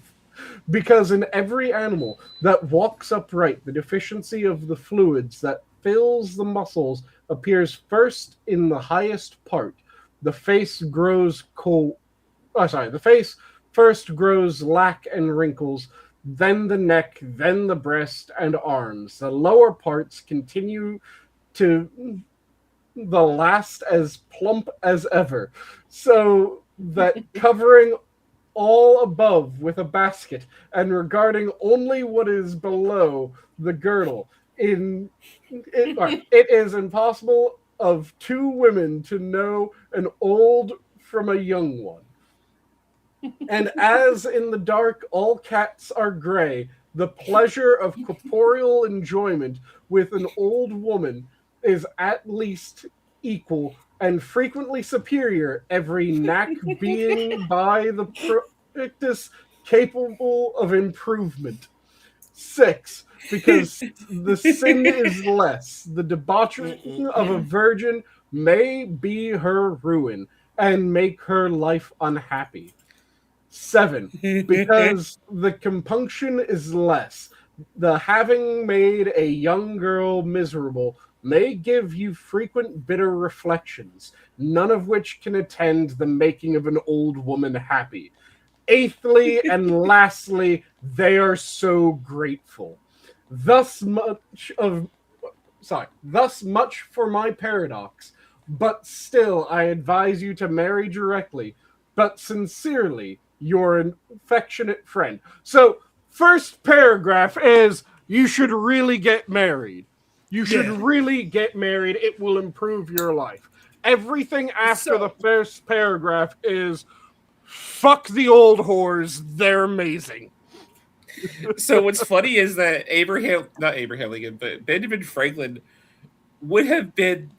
because in every animal that walks upright, the deficiency of the fluids that fills the muscles appears first in the highest part. The face grows the face first grows lack and wrinkles, then the neck, then the breast and arms. The lower parts continue to the last as plump as ever, so that covering all above with a basket and regarding only what is below the girdle, it is impossible of 2 women to know an old from a young one. And as in the dark all cats are gray, the pleasure of corporeal enjoyment with an old woman is at least equal and frequently superior, every knack being by the practice capable of improvement. 6, because the sin is less. The debauchery of a virgin may be her ruin and make her life unhappy. 7, because the compunction is less. The having made a young girl miserable may give you frequent bitter reflections, none of which can attend the making of an old woman happy. 8thly and lastly, they are so grateful. Thus much for my paradox, but still I advise you to marry directly, but sincerely, your affectionate friend. So, first paragraph is you should really get married. You should really get married. It will improve your life. Everything after the first paragraph is fuck the old whores. They're amazing. So what's funny is that not Abraham Lincoln, but Benjamin Franklin would have been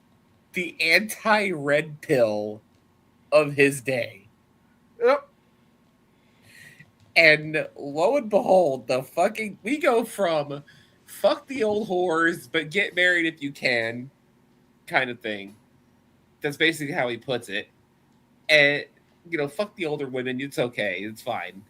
the anti-red pill of his day. Yep. And lo and behold, we go from fuck the old whores, but get married if you can kind of thing. That's basically how he puts it. And, fuck the older women. It's okay. It's fine.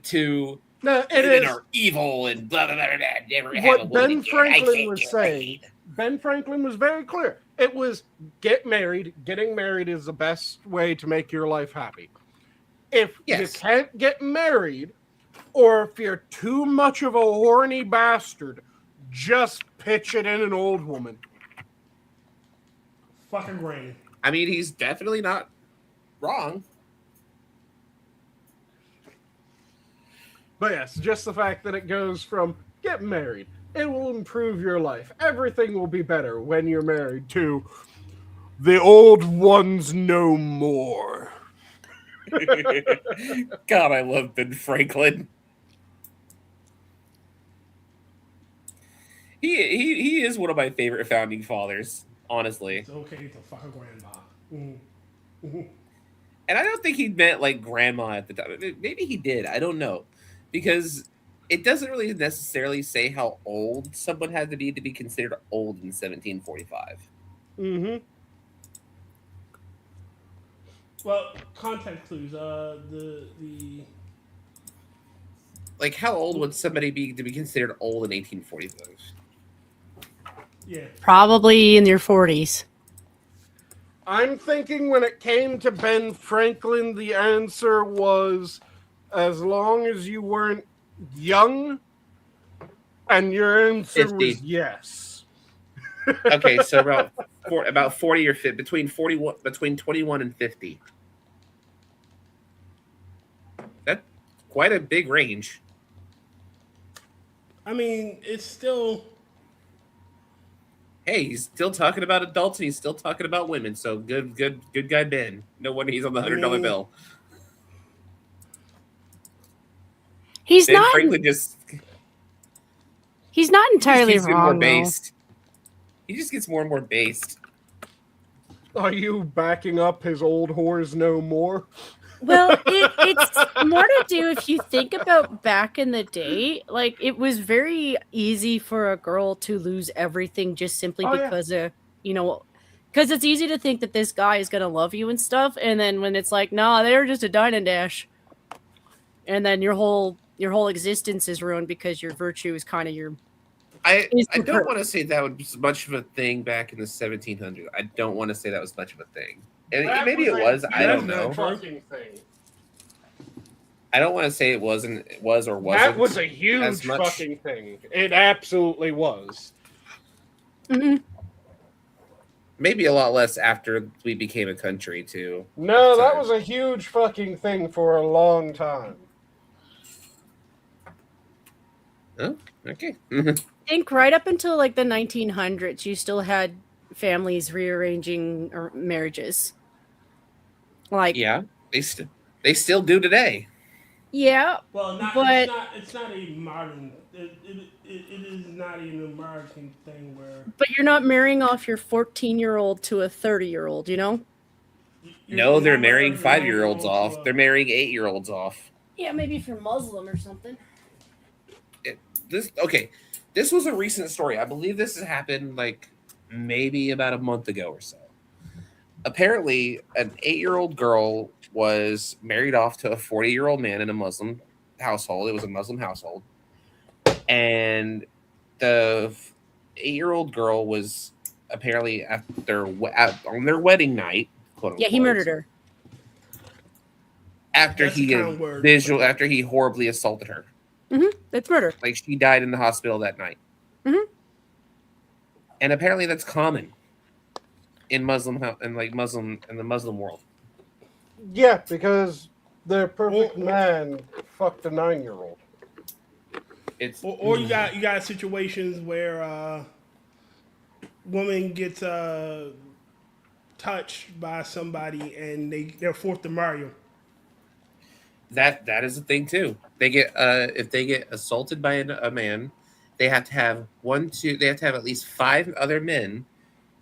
To women are evil and blah, blah, blah, blah, never have a What woman Ben again. Franklin was saying, Ben Franklin was very clear. It was get married. Getting married is the best way to make your life happy. If you can't get married, or if you're too much of a horny bastard, just pitch it in an old woman. Fucking great. I mean, he's definitely not wrong. But yes, just the fact that it goes from get married, it will improve your life. Everything will be better when you're married, to the old ones no more. God, I love Ben Franklin. He is one of my favorite founding fathers, honestly. It's okay to fuck a grandma. And I don't think he meant like grandma at the time. Maybe he did. I don't know. Because it doesn't really necessarily say how old someone had to be considered old in 1745. Mm-hmm. Well, context clues. The Like, how old would somebody be to be considered old in 1845? Yeah. Probably in your 40s. I'm thinking when it came to Ben Franklin, the answer was as long as you weren't young, and your answer 50. was yes. Okay, so about 40 or 50, between 21 and 50. That's quite a big range. I mean, it's still. Hey, he's still talking about adults and he's still talking about women. So good guy Ben. No wonder he's on the $100 bill. He's Ben not. Franklin just. He's not entirely He's wrong. more based. He just gets more and more based. Are you backing up his old whores no more? Well, it's more to do if you think about back in the day, like it was very easy for a girl to lose everything just simply because of, because it's easy to think that this guy is going to love you and stuff. And then when it's like, nah, they're just a dine and dash. And then your whole existence is ruined because your virtue is kind of your. I don't want to say that was much of a thing back in the 1700s. I don't want to say that was much of a thing. And maybe it was. I don't know. I don't want to say it was or wasn't. That was a huge fucking thing. It absolutely was. Mm-hmm. Maybe a lot less after we became a country, too. No, that was a huge fucking thing for a long time. Oh, okay. I think right up until like the 1900s, you still had families rearranging marriages. Like, yeah, they still do today. Yeah, well, but it's not a modern. It is not an American thing where. But you're not marrying off your 14-year-old to a 30-year-old, No, they're marrying 5-year-olds off. They're marrying 8-year-olds off. Yeah, maybe if you're Muslim or something. This was a recent story. I believe this has happened like maybe about a month ago or so. Apparently, an 8-year-old girl was married off to a 40-year-old man in a Muslim household. It was a Muslim household, and the 8-year-old girl was apparently on their wedding night. Quote Yeah, he unquote, murdered her. after That's a kind word. after he horribly assaulted her. That's murder. Like she died in the hospital that night. And apparently that's common in the Muslim world. Yeah, because the perfect man fucked a 9-year-old. It's Or you got situations where woman gets touched by somebody and they're forced to marry him. that is a thing too. They get if they get assaulted by a man, they have to have at least 5 other men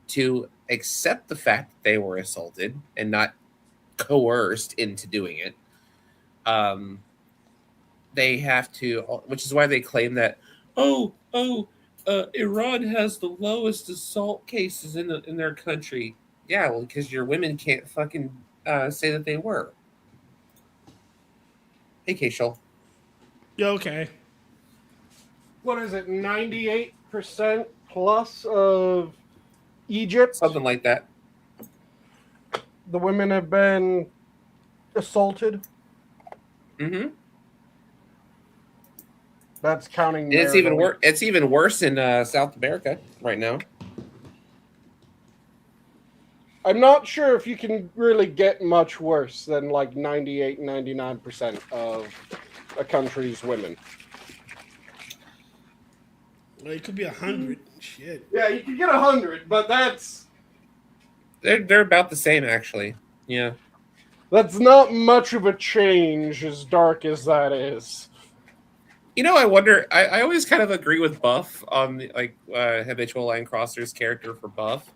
to accept the fact that they were assaulted and not coerced into doing it. They have to, which is why they claim that Iran has the lowest assault cases in their country. Yeah, well, because your women can't fucking say that they were. Hey, Keishel. Yeah, okay. What is it, 98% plus of Egypt? Something like that. The women have been assaulted. Mm-hmm. That's counting. And it's even worse. It's even worse in South America right now. I'm not sure if you can really get much worse than like 98, 99% of a country's women. Well, it could be 100. Shit. Yeah, you can get 100, but They're about the same actually. Yeah. that's not much of a change, as dark as that is. You know, I wonder. I always kind of agree with Buff on the, habitual line crosser's character for Buff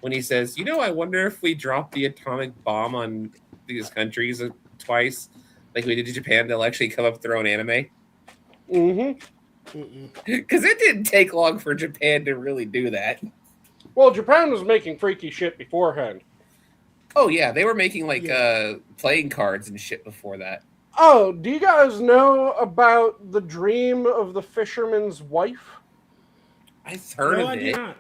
when he says, "You know, I wonder if we drop the atomic bomb on these countries twice, like we did to Japan, they'll actually come up with their own anime." Mm-hmm. Because it didn't take long for Japan to really do that. Well, Japan was making freaky shit beforehand. Oh yeah, they were making playing cards and shit before that. Oh, do you guys know about the dream of the fisherman's wife? I've heard of I it. did not.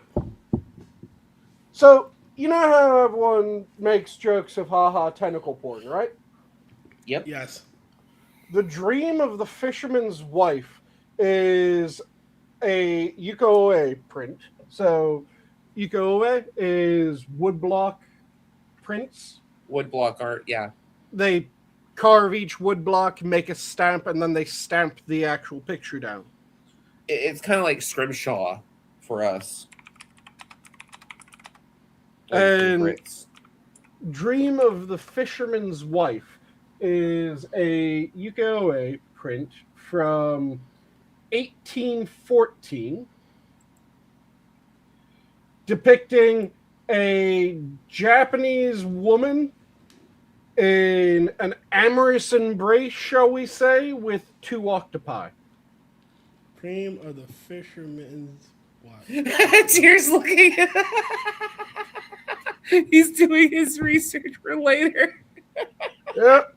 So, you know how everyone makes jokes of haha tentacle porn, right? Yep. Yes. The dream of the fisherman's wife is a yuko-e print. So, yuko-e is woodblock prints. Woodblock art, yeah. They carve each woodblock, make a stamp, and then they stamp the actual picture down. It's kind of like Scrimshaw for us. And Brits. Dream of the Fisherman's Wife is a yuko-e print from 1814 depicting a Japanese woman in an amorous embrace, shall we say, with 2 octopi. Dream of the fisherman's wife. Tears looking. He's doing his research for later. Yep.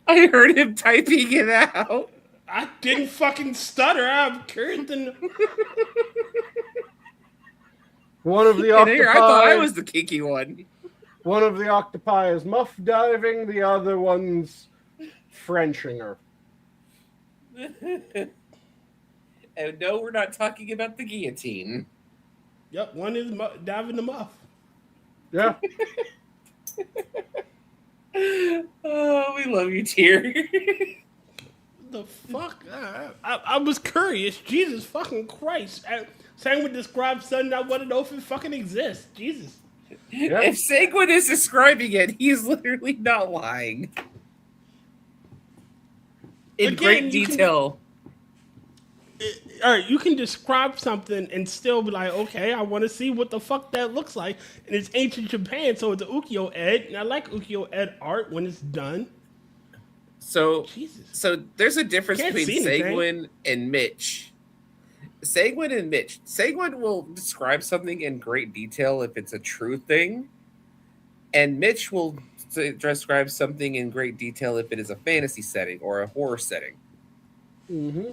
I heard him typing it out. I didn't fucking stutter. I'm curious to know. One of the And here, I thought I octopi. was the kinky one. One of the octopi is muff diving. The other one's Frenching her. And no, we're not talking about the guillotine. Yep, one is diving the muff. Yeah. Oh, we love you, Tear. The fuck? I was curious. Jesus fucking Christ. Sanguine described something I want to know if it fucking exists. Jesus. Yeah. If Sanguine is describing it, he's literally not lying. In Again, great you can- detail. All right, you can describe something and still be like, okay, I want to see what the fuck that looks like. And it's ancient Japan, so it's ukiyo-ed, and I like ukiyo-ed art when it's done. So Jesus. there's a difference Can't between see anything. Sanguine and Mitch. Sanguine will describe something in great detail if it's a true thing, and Mitch will describe something in great detail if it is a fantasy setting or a horror setting. Mm-hmm.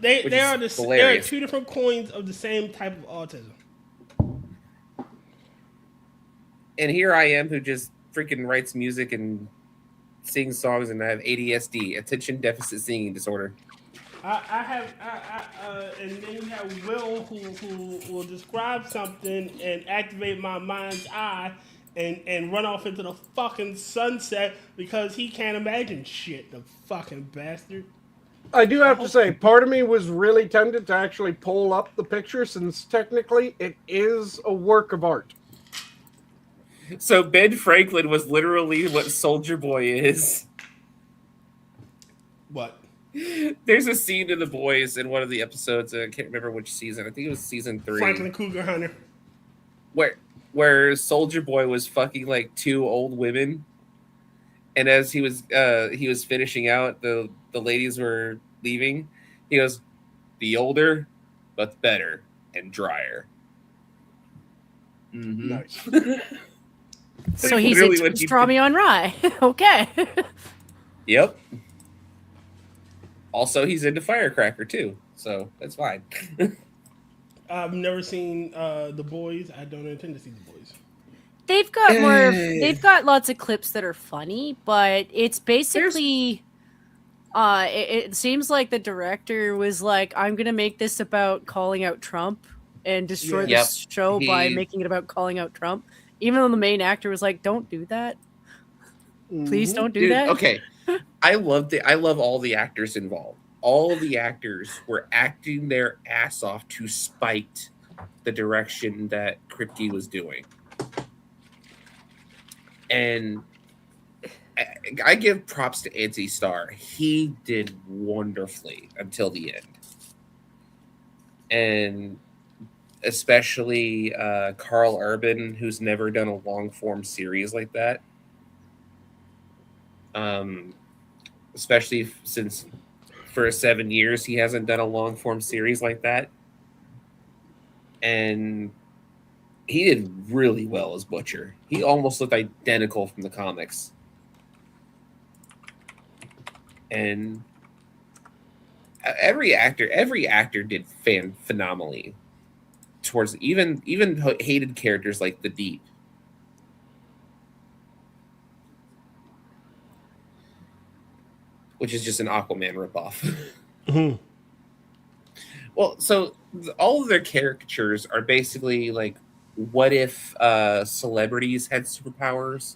They Which are is there are hilarious. two different coins of the same type of autism. And here I am, who just freaking writes music and sings songs, and I have ADSD, attention deficit singing disorder. And then you have Will who will describe something and activate my mind's eye and run off into the fucking sunset because he can't imagine shit. The fucking bastard. I do have to say, part of me was really tempted to actually pull up the picture since technically it is a work of art. So Ben Franklin was literally what Soldier Boy is. What? There's a scene in The Boys in one of the episodes. I can't remember which season. I think it was season 3. Franklin Cougar Hunter. Where Soldier Boy was fucking like 2 old women, and as he was finishing out, the ladies were leaving. He goes, "The older, but better and drier." Mm-hmm. Nice. So he's Literally a what he pastrami on rye. Okay. Yep. Also, he's into Firecracker too, so that's fine. I've never seen The Boys. I don't intend to see The Boys. They've got more. They've got lots of clips that are funny, but it's basically. It seems like the director was like, "I'm gonna make this about calling out Trump and destroy Yeah. this show by making it about calling out Trump." Even though the main actor was like, "Don't do that. Please don't do Dude, that." okay. I love all the actors involved. All the actors were acting their ass off to spite the direction that Kripke was doing. And I give props to Anthony Starr. He did wonderfully until the end. And especially Carl Urban, who's never done a long form series like that. Especially since for 7 years he hasn't done a long form series like that. And he did really well as Butcher. He almost looked identical from the comics. And every actor did phenomenally towards even hated characters like the Deep. Which is just an Aquaman ripoff. Mm-hmm. Well, so all of their caricatures are basically like, what if celebrities had superpowers?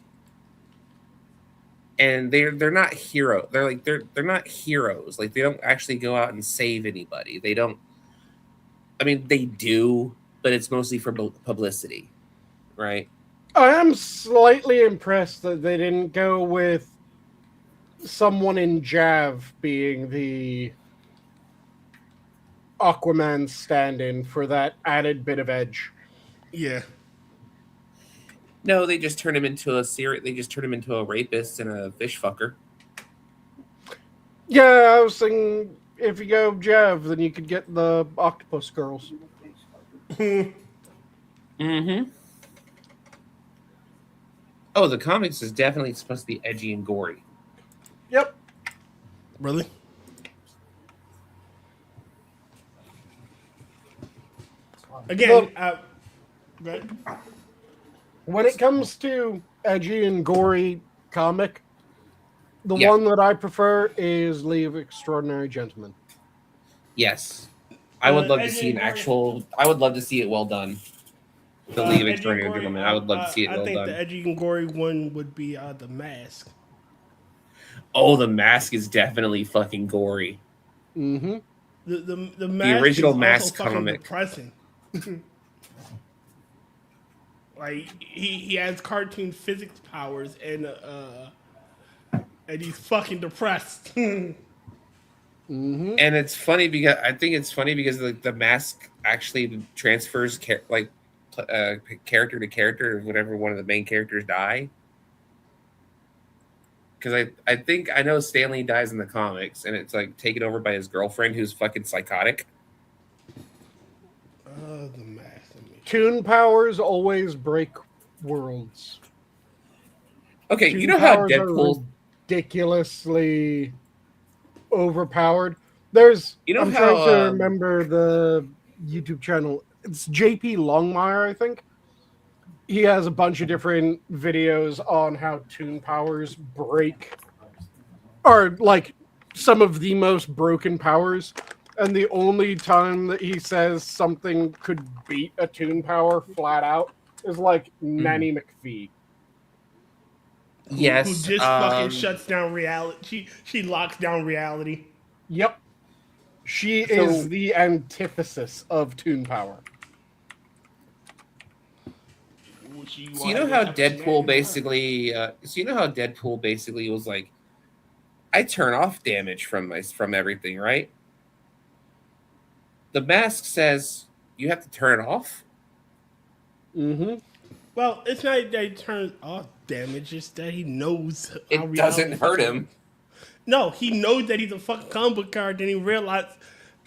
And they're not hero. They're not heroes. Like, they don't actually go out and save anybody. They don't. I mean, they do, but it's mostly for publicity, right? I am slightly impressed that they didn't go with someone in Jav being the Aquaman stand-in for that added bit of edge. Yeah. No, they just turn him into They just turn him into a rapist and a fish fucker. Yeah, I was thinking if you go Jav, then you could get the octopus girls. Mm-hmm. Oh, the comics is definitely supposed to be edgy and gory. Yep. Really? Again, good. When it comes to edgy and gory comic, the Yeah. one that I prefer is League of Extraordinary Gentlemen. Yes. I would love to edgy see an and gory. actual... I would love to see it well done. The League of Edgy Extraordinary and gory, Gentlemen. I would love to see it well I think done. the edgy and gory one would be The Mask. Oh, The Mask is definitely fucking gory. Mm-hmm. The Mask original is Mask also fucking comic. depressing. Like he has cartoon physics powers and he's fucking depressed. Mm-hmm. And it's funny because I think it's funny because the Mask actually transfers character to character whenever one of the main characters die. because I think I know Stanley dies in the comics, and it's like taken over by his girlfriend, who's fucking psychotic. The mask. Toon powers always break worlds. Okay, Toon you know how powers are Deadpool. ridiculously overpowered. There's, You know I'm how, trying to remember the YouTube channel. It's JP Longmire, I think. He has a bunch of different videos on how toon powers break, or like some of the most broken powers. And the only time that he says something could beat a toon power flat out is like Nanny McPhee. Yes, Who just fucking shuts down reality. She locks down reality. Yep. She is the antithesis of toon power. So you know how Deadpool basically. So you know how Deadpool basically was like, I turn off damage from everything, right? The mask says you have to turn it off. Mm-hmm. Well, it's not that he turns off damage; it's that he knows It doesn't hurt him. No, he knows that he's a fucking comic book character, and he realized,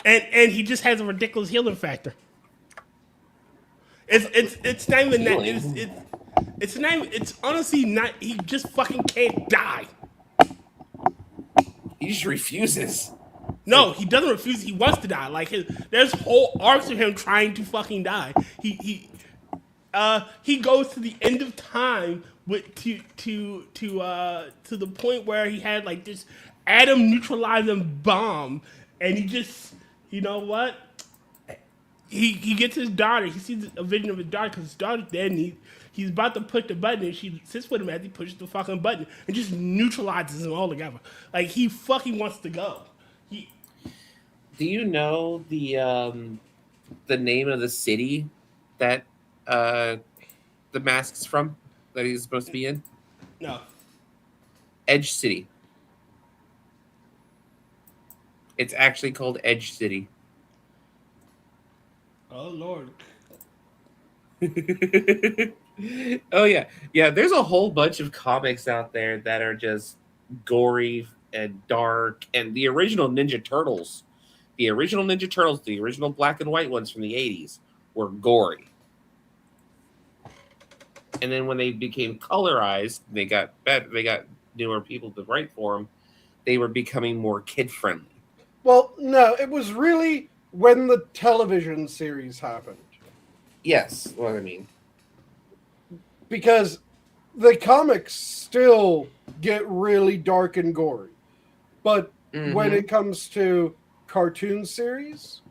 and he just has a ridiculous healing factor. It's not even that. It's not. It's honestly not. He just fucking can't die. He just refuses. No, he doesn't refuse. He wants to die. Like there's whole arcs of him trying to fucking die. He goes to the end of time with to the point where he had like this atom neutralizing bomb, and he just, you know what? He gets his daughter. He sees a vision of his daughter because his daughter's dead, and he's about to push the button, and she sits with him as he pushes the fucking button and just neutralizes them all together. Like he fucking wants to go. Do you know the name of the city that the mask's from, that he's supposed to be in? No. Edge City. It's actually called Edge City. Oh Lord. Oh yeah. There's a whole bunch of comics out there that are just gory and dark, and the original Ninja Turtles, the original black and white ones from the 80s, were gory. And then when they became colorized, they got better. They got newer people to write for them. They were becoming more kid friendly. Well, no, it was really when the television series happened. Yes, what I mean. Because the comics still get really dark and gory. But when it comes to cartoon series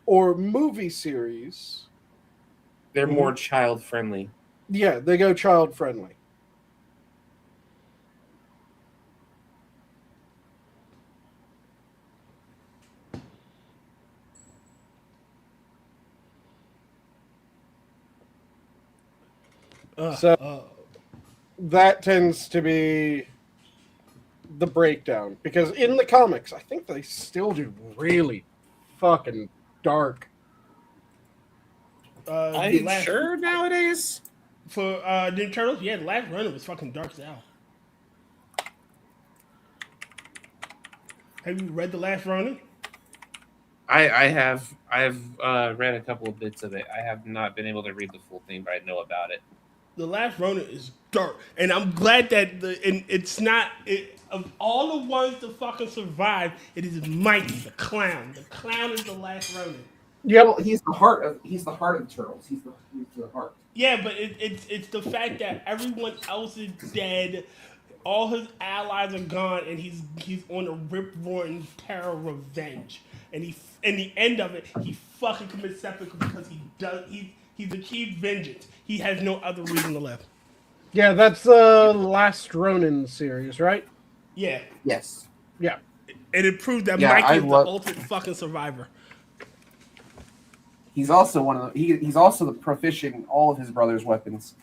or movie series, they're more child friendly. Yeah, they go child friendly. That tends to be the breakdown, because in the comics, I think they still do really fucking dark. Are you sure nowadays? For Ninja Turtles, yeah, the last run was fucking dark as hell. Have you read the last Ronin? I have read a couple of bits of it. I have not been able to read the full thing, but I know about it. The last Ronin is dark, and I'm glad that it's not of all the ones to fucking survive. It is Mikey the clown. The clown is the last Ronin. Yeah, well, he's the heart of the turtles. He's the heart. Yeah, but it's the fact that everyone else is dead. All his allies are gone, and he's on a rip-roaring terror revenge. And in the end of it, he fucking commits seppuku because he's achieved vengeance. He has no other reason to live. Yeah, that's the last Ronin series, right? Yeah. Yes. Yeah. And it proved that Mikey is the ultimate fucking survivor. He's also he's also the proficient in all of his brother's weapons.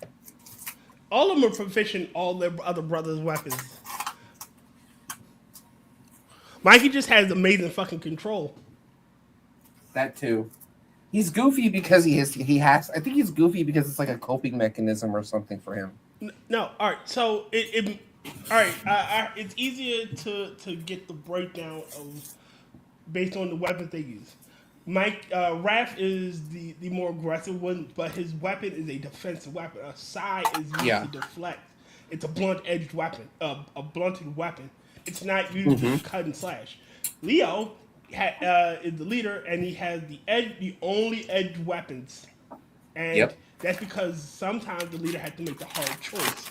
All of them are proficient in all their other brothers' weapons. Mikey just has amazing fucking control. That too. He's goofy because he has. I think he's goofy because it's like a coping mechanism or something for him. No, all right. So All right, it's easier to get the breakdown of based on the weapons they use. Mike Raph is the more aggressive one, but his weapon is a defensive weapon. A sai is used to deflect. It's a blunt edged weapon, a blunted weapon. It's not used to cut and slash. Leo is the leader, and he has the only edged weapons, and that's because sometimes the leader had to make the hard choice.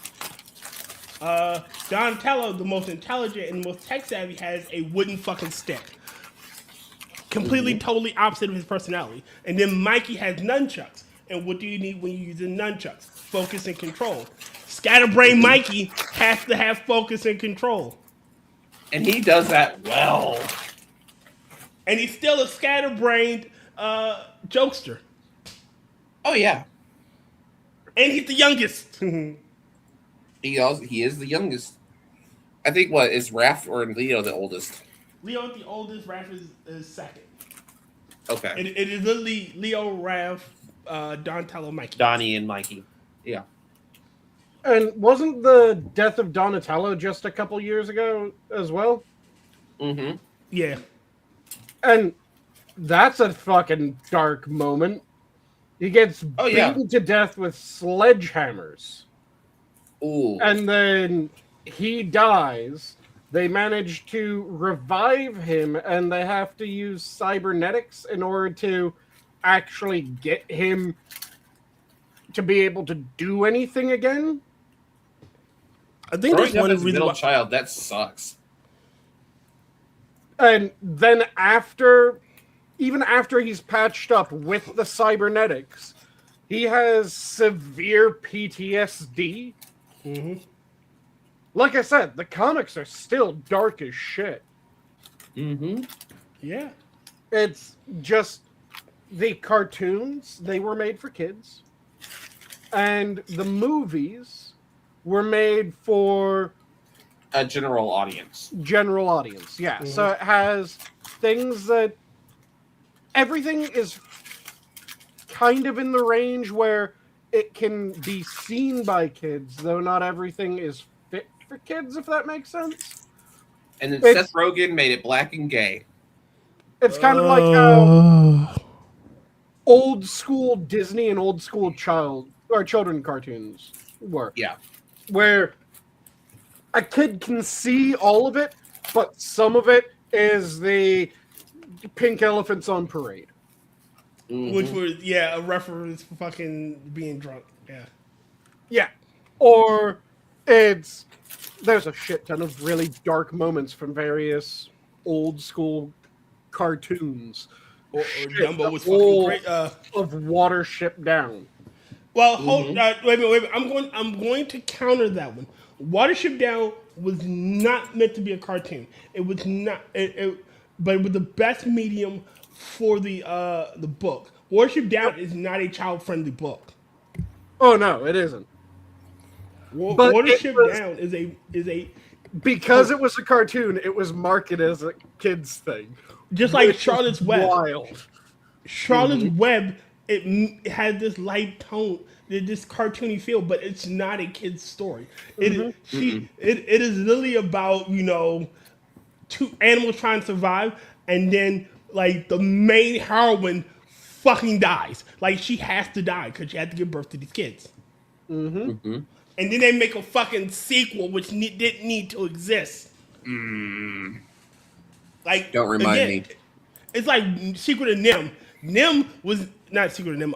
Donatello, the most intelligent and the most tech savvy, has a wooden fucking stick. Completely, totally opposite of his personality. And then Mikey has nunchucks. And what do you need when you're using nunchucks? Focus and control. Scatterbrain Mikey has to have focus and control. And he does that well. And he's still a scatterbrained jokester. Oh, yeah. And he's the youngest. He is the youngest. I think, is Raph or Leo the oldest? Leo is the oldest, Raph is second. Okay. It is literally Leo, Raph, Donatello, Mikey. Donnie and Mikey. Yeah. And wasn't the death of Donatello just a couple years ago as well? Mm-hmm. Yeah. And that's a fucking dark moment. He gets beaten to death with sledgehammers. Ooh. And then he dies. They manage to revive him, and they have to use cybernetics in order to actually get him to be able to do anything again. I think that's one as a reason middle why. child, that sucks. And then even after he's patched up with the cybernetics, he has severe PTSD. Mm-hmm. Like I said, the comics are still dark as shit. Mm-hmm. Yeah. It's just the cartoons, they were made for kids. And the movies were made for A general audience. general audience. Yeah. Mm-hmm. So it has things that everything is kind of in the range where it can be seen by kids, though not everything is fit for kids, if that makes sense. And then Seth Rogen made it black and gay. It's kind of like how old school Disney and old school children cartoons were. Yeah. Where a kid can see all of it, but some of it is the pink elephants on parade. Mm-hmm. Which was, a reference for fucking being drunk. Yeah. Yeah. Or there's a shit ton of really dark moments from various old school cartoons. Or Dumbo was full fucking great. Of Watership Down. Well, wait a minute. I'm going to counter that one. Watership Down was not meant to be a cartoon. It was not. But it was the best medium for the book. Watership Down is not a child-friendly book. Oh no, it isn't. But Watership Down is a because it was a cartoon. It was marketed as a kids thing, just like Charlotte's Web. Wild. Charlotte's Web. It had this light tone, this cartoony feel, but it's not a kid's story. It is literally about two animals trying to survive, and then like the main heroine fucking dies. Like she has to die because she had to give birth to these kids. And then they make a fucking sequel which didn't need to exist. Like Don't remind me. It's like Secret of Nim. Nim was not Secret of Nim.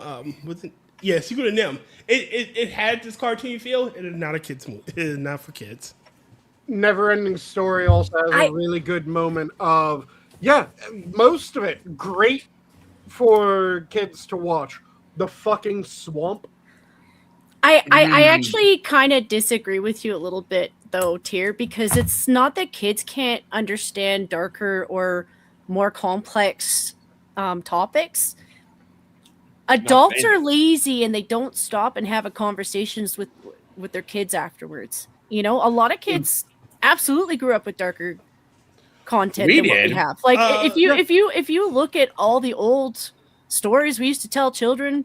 Secret of Nim. It had this cartoon feel. It is not a kids movie. It is not for kids. Never-ending Story also has a really good moment of most of it great for kids to watch. The fucking swamp. I actually kind of disagree with you a little bit though, Tyr, because it's not that kids can't understand darker or more complex topics. Adults are lazy and they don't stop and have a conversations with their kids afterwards. A lot of kids absolutely grew up with darker content than what we have. Like if you look at all the old stories we used to tell children,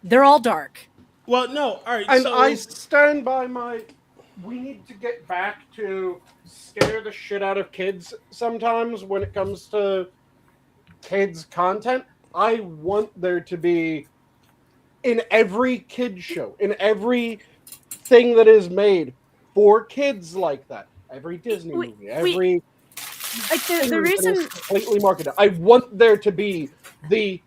they're all dark. Well, no, all right. And so I stand by my we need to get back to scare the shit out of kids sometimes when it comes to kids content. I want there to be, in every kid show, in every thing that is made for kids like that, every Disney movie, every like the thing that reason is completely marketed, I want there to be the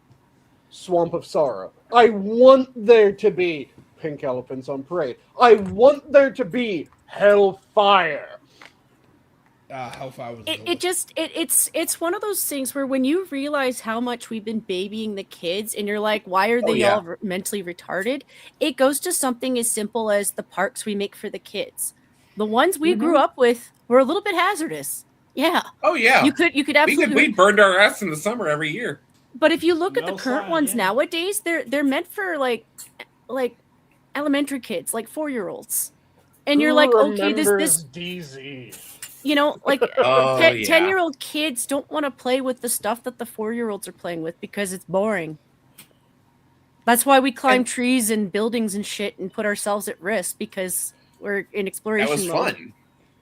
Swamp of Sorrow. I want there to be Pink Elephants on Parade. I want there to be Hellfire. Hellfire was it's one of those things where when you realize how much we've been babying the kids and you're like, why are they yeah. all mentally retarded? It goes to something as simple as the parks we make for the kids. The ones we grew up with were a little bit hazardous. Yeah. Oh yeah. You could absolutely we burned our ass in the summer every year. But if you look at the No current sign, ones yeah. nowadays, they're meant for like elementary kids, like 4-year-olds. And you're like, okay, this DZ. you know, like Oh, 10-year-old kids don't want to play with the stuff that the 4-year-olds are playing with because it's boring. That's why we climb trees and buildings and shit and put ourselves at risk because we're in exploration That was mode. fun.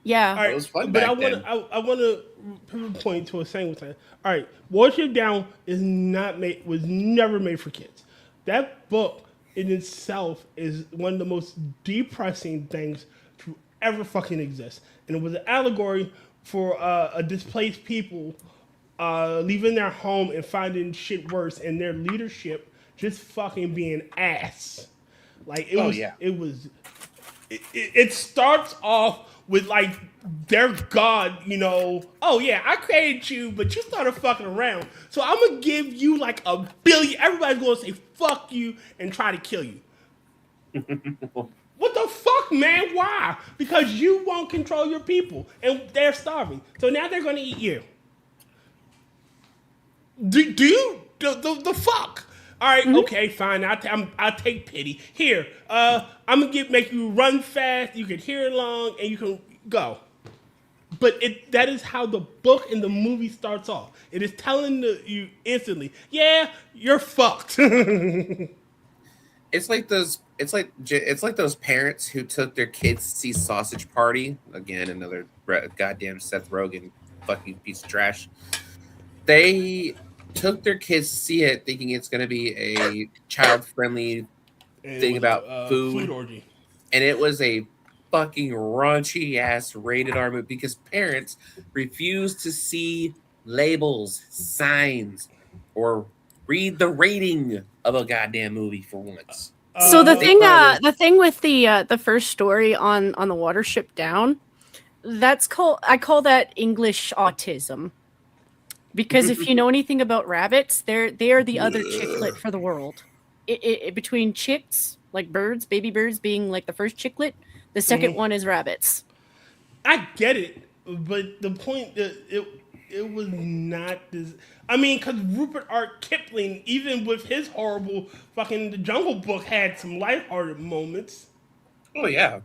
Yeah. All right, It was fun but back I want then. to I want to point to a saying. All right, Watership Down was never made for kids. That book in itself is one of the most depressing things to ever fucking exist, and it was an allegory for a displaced people leaving their home and finding shit worse, and their leadership just fucking being ass. Like it starts off with like their god, oh yeah, I created you, but you started fucking around. So I'm gonna give you like $1 billion. Everybody's gonna say fuck you and try to kill you. What the fuck, man? Why? Because you won't control your people and they're starving. So now they're gonna eat you. The fuck? All right, okay, fine. I'll take pity. Here, I'm gonna make you run fast. You can hear it long, and you can go. But that is how the book and the movie starts off. It is telling you instantly, yeah, you're fucked. It's like those parents who took their kids to see Sausage Party. Again, another goddamn Seth Rogen fucking piece of trash. They took their kids to see it thinking it's going to be a child-friendly thing about food orgy. And it was a fucking raunchy ass rated R movie because parents refused to see labels, signs, or read the rating of a goddamn movie for once. So the thing with the first story on the Watership Down, I call that English autism. Because if you know anything about rabbits, they are the other chicklet for the world. Between chicks, like birds, baby birds being like the first chicklet, the second one is rabbits. I get it, but the point that it was not this. I mean, because Rupert R. Kipling, even with his horrible fucking The Jungle Book, had some lighthearted moments. Oh yeah,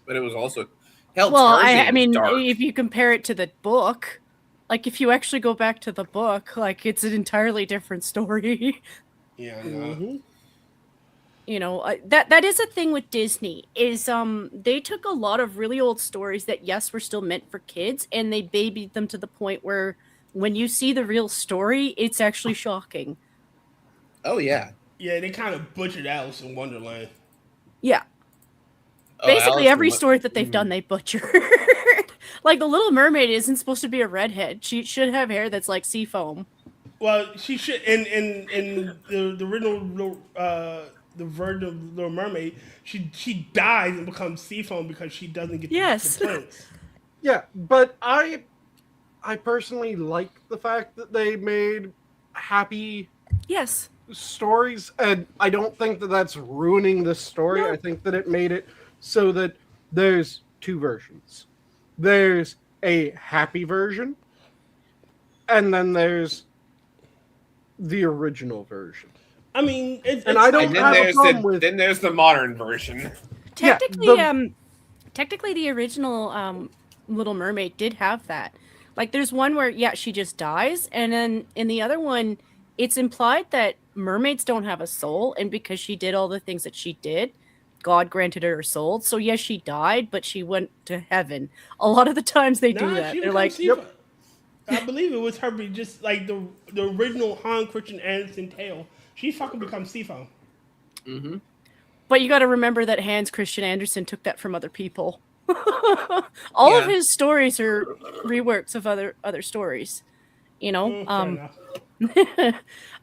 but it was also hell. Well, Tarzan I mean, dark. if you compare it to the book, like if you actually go back to the book, like it's an entirely different story. Yeah. You know, that is a thing with Disney is they took a lot of really old stories that yes were still meant for kids and they babied them to the point where when you see the real story it's actually shocking. Oh yeah. Yeah, they kind of butchered Alice in Wonderland. Yeah. Basically every story that they've done they butchered. Like the Little Mermaid isn't supposed to be a redhead. She should have hair that's like sea foam. Well, she should in the original the version of Little Mermaid, she dies and becomes sea foam because she doesn't get the prince. Yeah, but I personally like the fact that they made happy stories, and I don't think that that's ruining the story. No. I think that it made it so that there's two versions. There's a happy version, and then there's the original version. I mean, I don't have a problem with. Then there's the modern version. Technically, the original Little Mermaid did have that. Like, there's one where she just dies, and then in the other one, it's implied that mermaids don't have a soul, and because she did all the things that she did, God granted her soul. So yes, she died, but she went to heaven. A lot of the times they do that. She They're becomes like, Sifa. I believe it was her, just like the original Han Christian Andersen tale. She fucking becomes Sifa. Mm-hmm. but you got to remember that Hans Christian Andersen took that from other people. All of his stories are reworks of other stories. You know, Fair enough.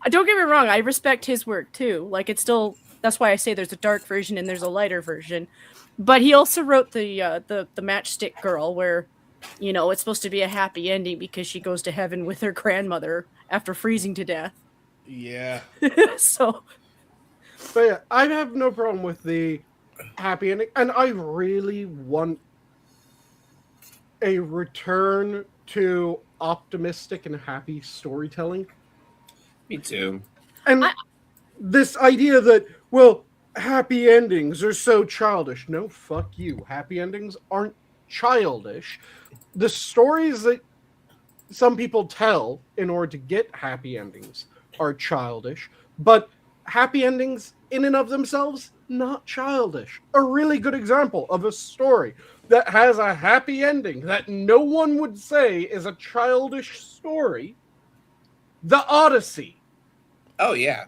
don't get me wrong. I respect his work too. Like it's still. That's why I say there's a dark version and there's a lighter version. But he also wrote the Matchstick Girl, where you know it's supposed to be a happy ending because she goes to heaven with her grandmother after freezing to death. Yeah. So. But yeah, I have no problem with the happy ending, and I really want a return to optimistic and happy storytelling. Me too. And this idea that, well, happy endings are so childish. No, fuck you. Happy endings aren't childish. The stories that some people tell in order to get happy endings are childish, but happy endings in and of themselves, not childish. A really good example of a story that has a happy ending that no one would say is a childish story, The Odyssey. Oh yeah.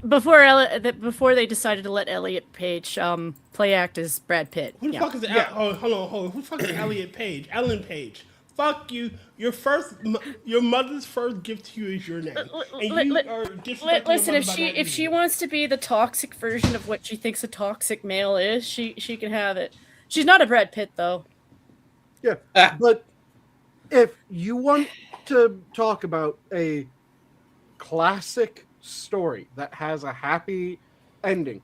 Before they decided to let Elliot Page play act as Brad Pitt. Who the fuck is hold on. Who the fuck is Elliot Page? Ellen Page. Fuck you. Your mother's first gift to you is your name. And you are disrespecting Listen, your mother if she wants to be the toxic version of what she thinks a toxic male is, she can have it. She's not a Brad Pitt though. Yeah, but if you want to talk about a classic story that has a happy ending,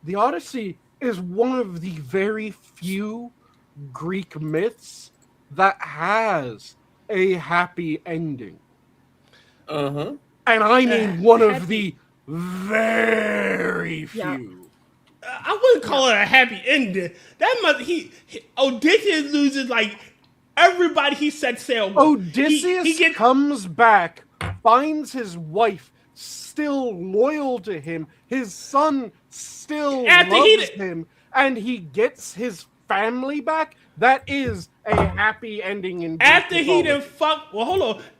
The Odyssey is one of the very few Greek myths that has a happy ending. Uh-huh. And I mean one of the very few. Yeah. I wouldn't call it a happy ending. Odysseus loses like everybody he set sail with. Odysseus comes back, finds his wife still loyal to him, his son still loves him, and he gets his family back. That is a happy ending in After he done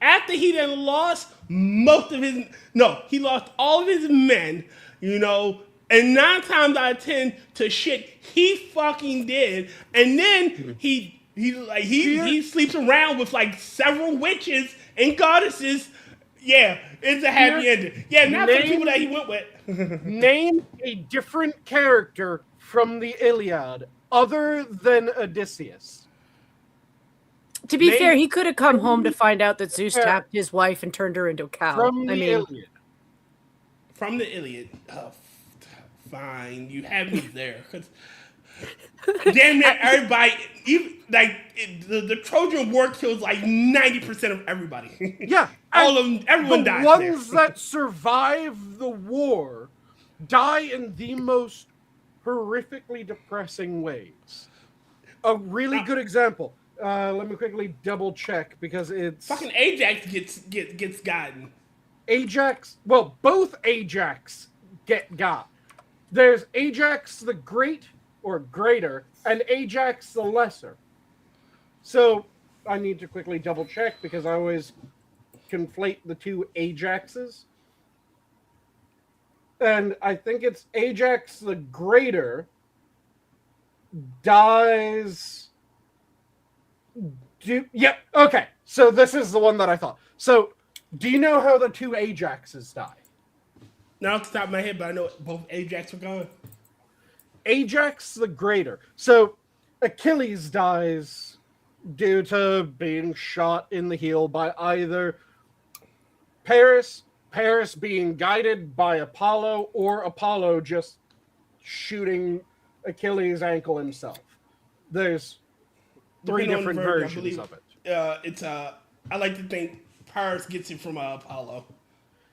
After he done lost he lost all of his men, you know, and 9 times out of 10 to shit he fucking did, and then he sleeps around with like several witches and goddesses. Yeah, it's a happy ending. Yeah, not for the people that he went with. Name a different character from the Iliad other than Odysseus. To be fair, he could have come home to find out that Zeus tapped his wife and turned her into a cow. From the Iliad. From the Iliad. Oh, fine, you have me there. Cause damn near everybody, the Trojan War kills like 90% of everybody. Yeah, all of them, everyone dies. The ones that survive the war die in the most horrifically depressing ways. A really good example. Let me quickly double check because it's fucking Ajax gets gotten. Ajax. Well, both Ajax get got. There's Ajax the Great or Greater and Ajax the Lesser. So I need to quickly double check because I always conflate the two Ajaxes. And I think it's Ajax the Greater dies. Yep. Okay. So this is the one that I thought. So do you know how the two Ajaxes die? Not off the top of my head, but I know both Ajax are gone. Ajax the Greater. So Achilles dies due to being shot in the heel by either Paris being guided by Apollo, or Apollo just shooting Achilles' ankle himself. There's 3 different versions of it. I like to think Paris gets it from Apollo.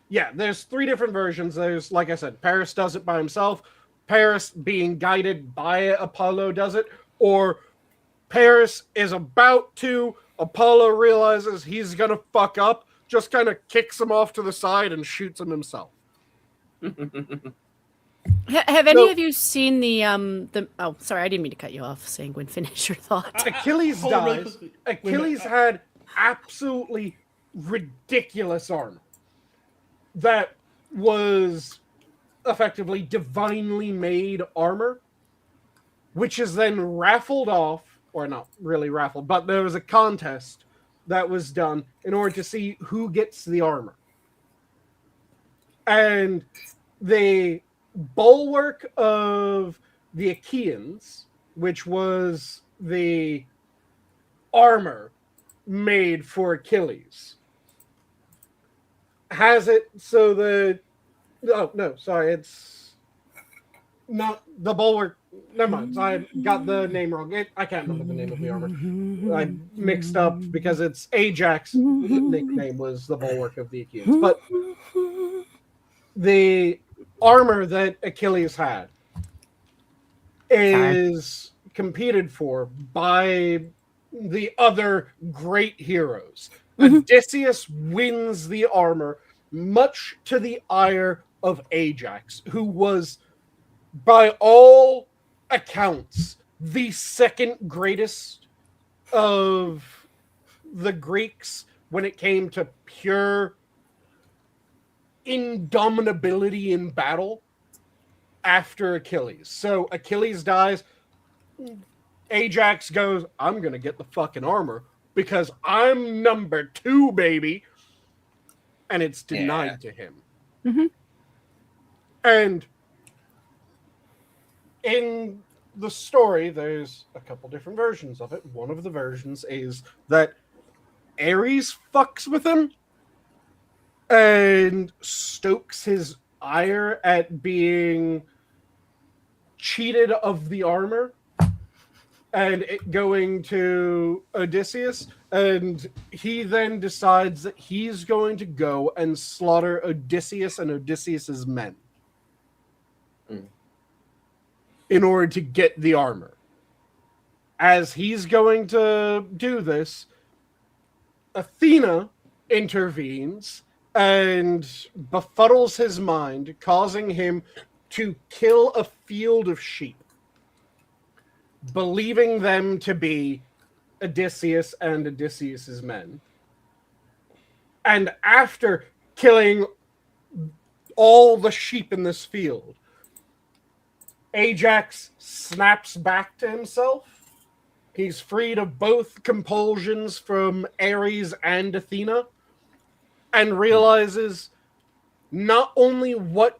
Yeah, there's 3 different versions. There's, like I said, Paris does it by himself, Paris being guided by Apollo does it, or Paris is about to, Apollo realizes he's gonna fuck up, just kind of kicks him off to the side and shoots him himself. Have any of you seen the oh, sorry, I didn't mean to cut you off, Sanguine. Finish your thought. Achilles Hold on really dies. quickly. Achilles had absolutely ridiculous armor that was effectively divinely made armor, which is then raffled off, or not really raffled, but there was a contest that was done in order to see who gets the armor. And the bulwark of the Achaeans, which was the armor made for Achilles, has it so the it's not the bulwark. Never mind, I got the name wrong. I can't remember the name of the armor. I mixed up because it's Ajax's nickname was the bulwark of the Achaeans, but the armor that Achilles had is competed for by the other great heroes. Odysseus wins the armor, much to the ire of Ajax, who was, by all accounts, the second greatest of the Greeks when it came to pure indomitability in battle after Achilles. So Achilles dies. Ajax goes, I'm going to get the fucking armor because I'm number 2, baby. And it's denied to him. Mm-hmm. And in the story, there's a couple different versions of it. One of the versions is that Ares fucks with him and stokes his ire at being cheated of the armor and it going to Odysseus, and he then decides that he's going to go and slaughter Odysseus and Odysseus's men in order to get the armor. As he's going to do this, Athena intervenes and befuddles his mind, causing him to kill a field of sheep, believing them to be Odysseus and Odysseus's men. And after killing all the sheep in this field, Ajax snaps back to himself. He's freed of both compulsions from Ares and Athena, and realizes not only what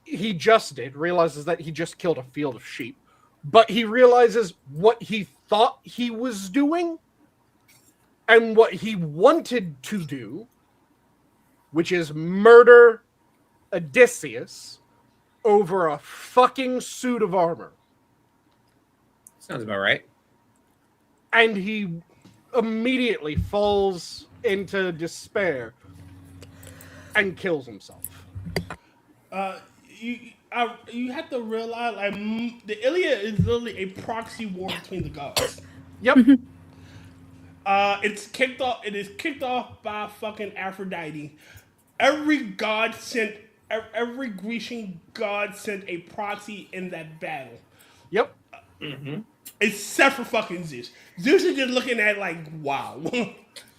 he just did, realizes that he just killed a field of sheep, but he realizes what he thought he was doing and what he wanted to do, which is murder Odysseus over a fucking suit of armor. Sounds about right. And he immediately falls into despair and kills himself. You have to realize, like, the Iliad is literally a proxy war between the gods. Yep. It is kicked off by fucking Aphrodite. Every Grecian god sent a proxy in that battle. Yep. Except for fucking Zeus. Zeus is just looking at like, wow,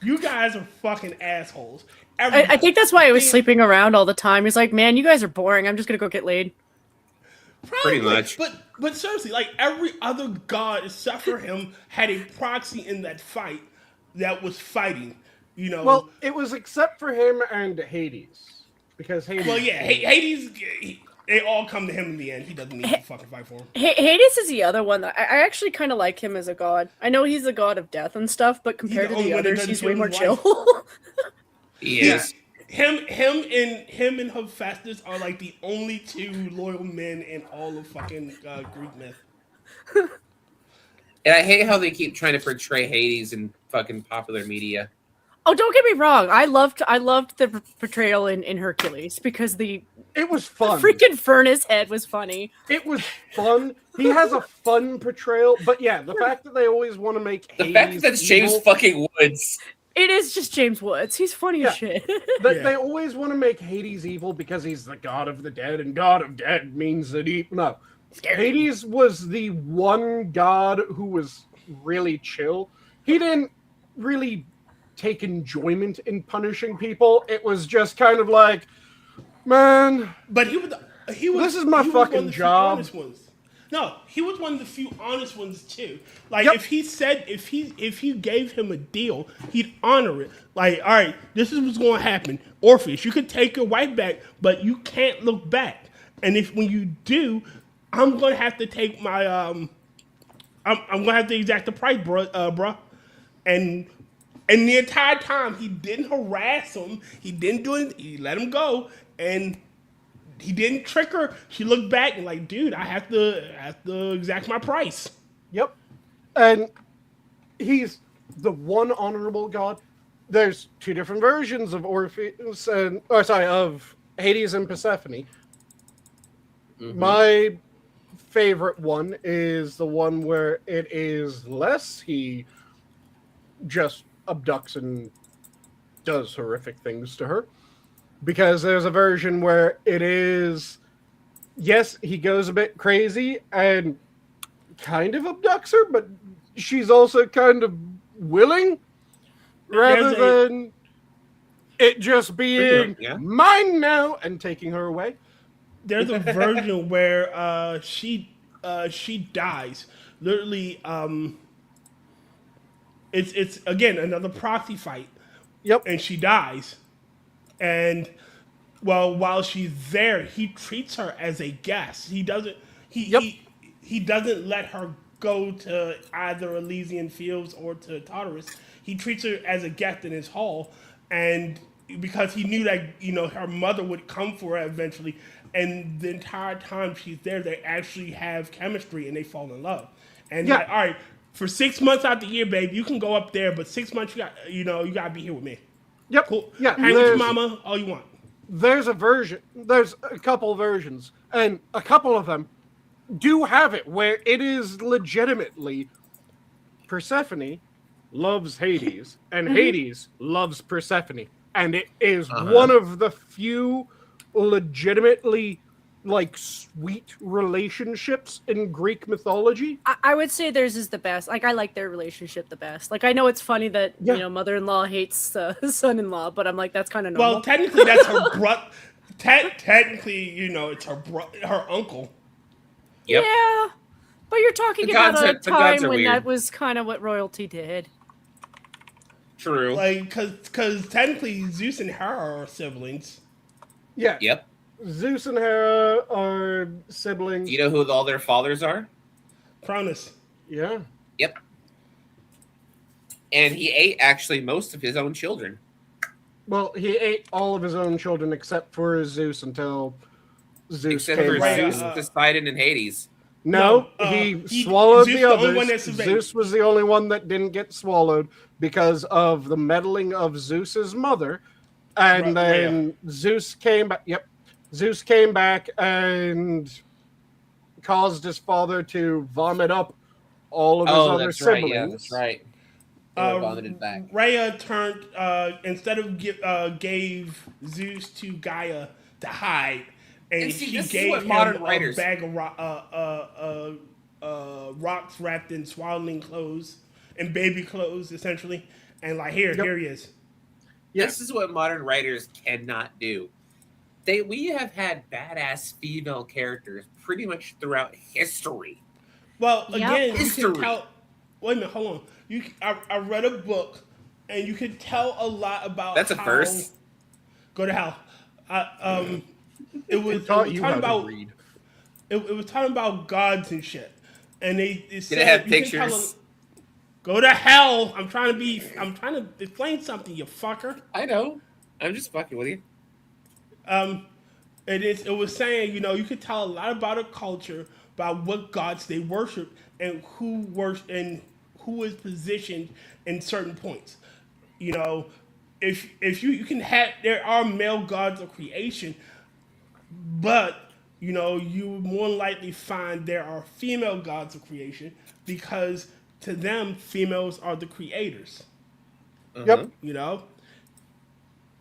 you guys are fucking assholes. I think that's why he was sleeping around all the time. He's like, man, you guys are boring. I'm just gonna go get laid. Probably, Pretty much. But seriously, like every other god except for him had a proxy in that fight that was fighting. You know. Well, it was except for him and Hades. Because Hades... Well, yeah, Hades... They all come to him in the end. He doesn't need to fucking fight for him. Hades is the other one that I actually kind of like him as a god. I know he's a god of death and stuff, but compared to the others, he's way more chill. He is. Him and Hephaestus are like the only two loyal men in all of fucking Greek myth. And I hate how they keep trying to portray Hades in fucking popular media. Oh, don't get me wrong. I loved the portrayal in Hercules because it was fun. The freaking furnace head was funny. It was fun. He has a fun portrayal, but yeah, the fact that they always want to make the Hades fact that that's James evil, fucking Woods. It is just James Woods. He's funny as shit. Yeah. They always want to make Hades evil because he's the god of the dead, and god of dead means that no. Hades was the one god who was really chill. He didn't really take enjoyment in punishing people. It was just kind of like, man, But he was this is my he was fucking one of the few job. honest ones. No, he was one of the few honest ones too. Like Yep. if he gave him a deal, he'd honor it. Like, all right, this is what's going to happen. Orpheus, you could take your wife back, but you can't look back. And if when you do, I'm going to have to take my I'm going to have to exact the price, bruh. And the entire time he didn't harass him, he didn't do anything. He let him go, and he didn't trick her. She looked back and like, dude, I have to exact my price. Yep. And he's the one honorable god. There's two different versions of Orpheus of Hades and Persephone. Mm-hmm. My favorite one is the one where it is less he just abducts and does horrific things to her. Because there's a version where it is, yes, he goes a bit crazy and kind of abducts her, but she's also kind of willing, rather than it just being mine now and taking her away. There's a version where she dies. Literally, it's again another proxy fight. Yep. And she dies. And well, while she's there, he treats her as a guest. He doesn't he doesn't let her go to either Elysian Fields or to Tartarus. He treats her as a guest in his hall, and because he knew that her mother would come for her eventually, and the entire time she's there, they actually have chemistry and they fall in love. And like, all right, for 6 months out the year, babe, you can go up there, but 6 months you gotta be here with me. Yep. Cool. Yeah. Hang with your mama all you want. There's a couple versions, and a couple of them do have it where it is legitimately Persephone loves Hades, and Hades loves Persephone. And it is one of the few legitimately sweet relationships in Greek mythology. I would say theirs is the best. Like, I like their relationship the best. Like, I know it's funny that mother-in-law hates son-in-law, but I'm like, that's kind of normal. Well, technically, that's her brother. Technically, it's her uncle. Yep. Yeah, but you're talking The about gods a are- the time gods are when weird. that was kind of what royalty did. True. Like, because technically, Zeus and Hera are siblings. Yeah. Yep. Zeus and Hera are siblings. Do you know who all their fathers are? Cronus. Yeah. Yep. And he ate actually most of his own children. Well, he ate all of his own children except for Zeus until Zeus Except came for back. Zeus, Poseidon, and Hades. No, he he swallowed Zeus the the only one others. that survived. Zeus was the only one that didn't get swallowed because of the meddling of Zeus's mother. And then Zeus came back. Yep. Zeus came back and caused his father to vomit up all of his other that's siblings. right. Yeah, that's right. They were vomited back. Rhea turned instead of gave Zeus to Gaia to hide, and see, she this is gave what him modern a writers- bag of rocks wrapped in swaddling clothes and baby clothes, essentially, and like here he is. This is what modern writers cannot do. We have had badass female characters pretty much throughout history. Well, Yep. again, you History. can tell. Wait a minute, hold on. I read a book, and you can tell a lot about. That's a first. Go to hell. It was Taught you talking how about. to read. It was talking about gods and shit, and they said Did it have you can tell pictures? Go to hell! I'm trying to explain something, you fucker. I know. I'm just fucking with you. It was saying, you could tell a lot about a culture, about what gods they worship, and who is positioned in certain points. If you can have, there are male gods of creation, but you more likely find there are female gods of creation because to them females are the creators. Yep. You know,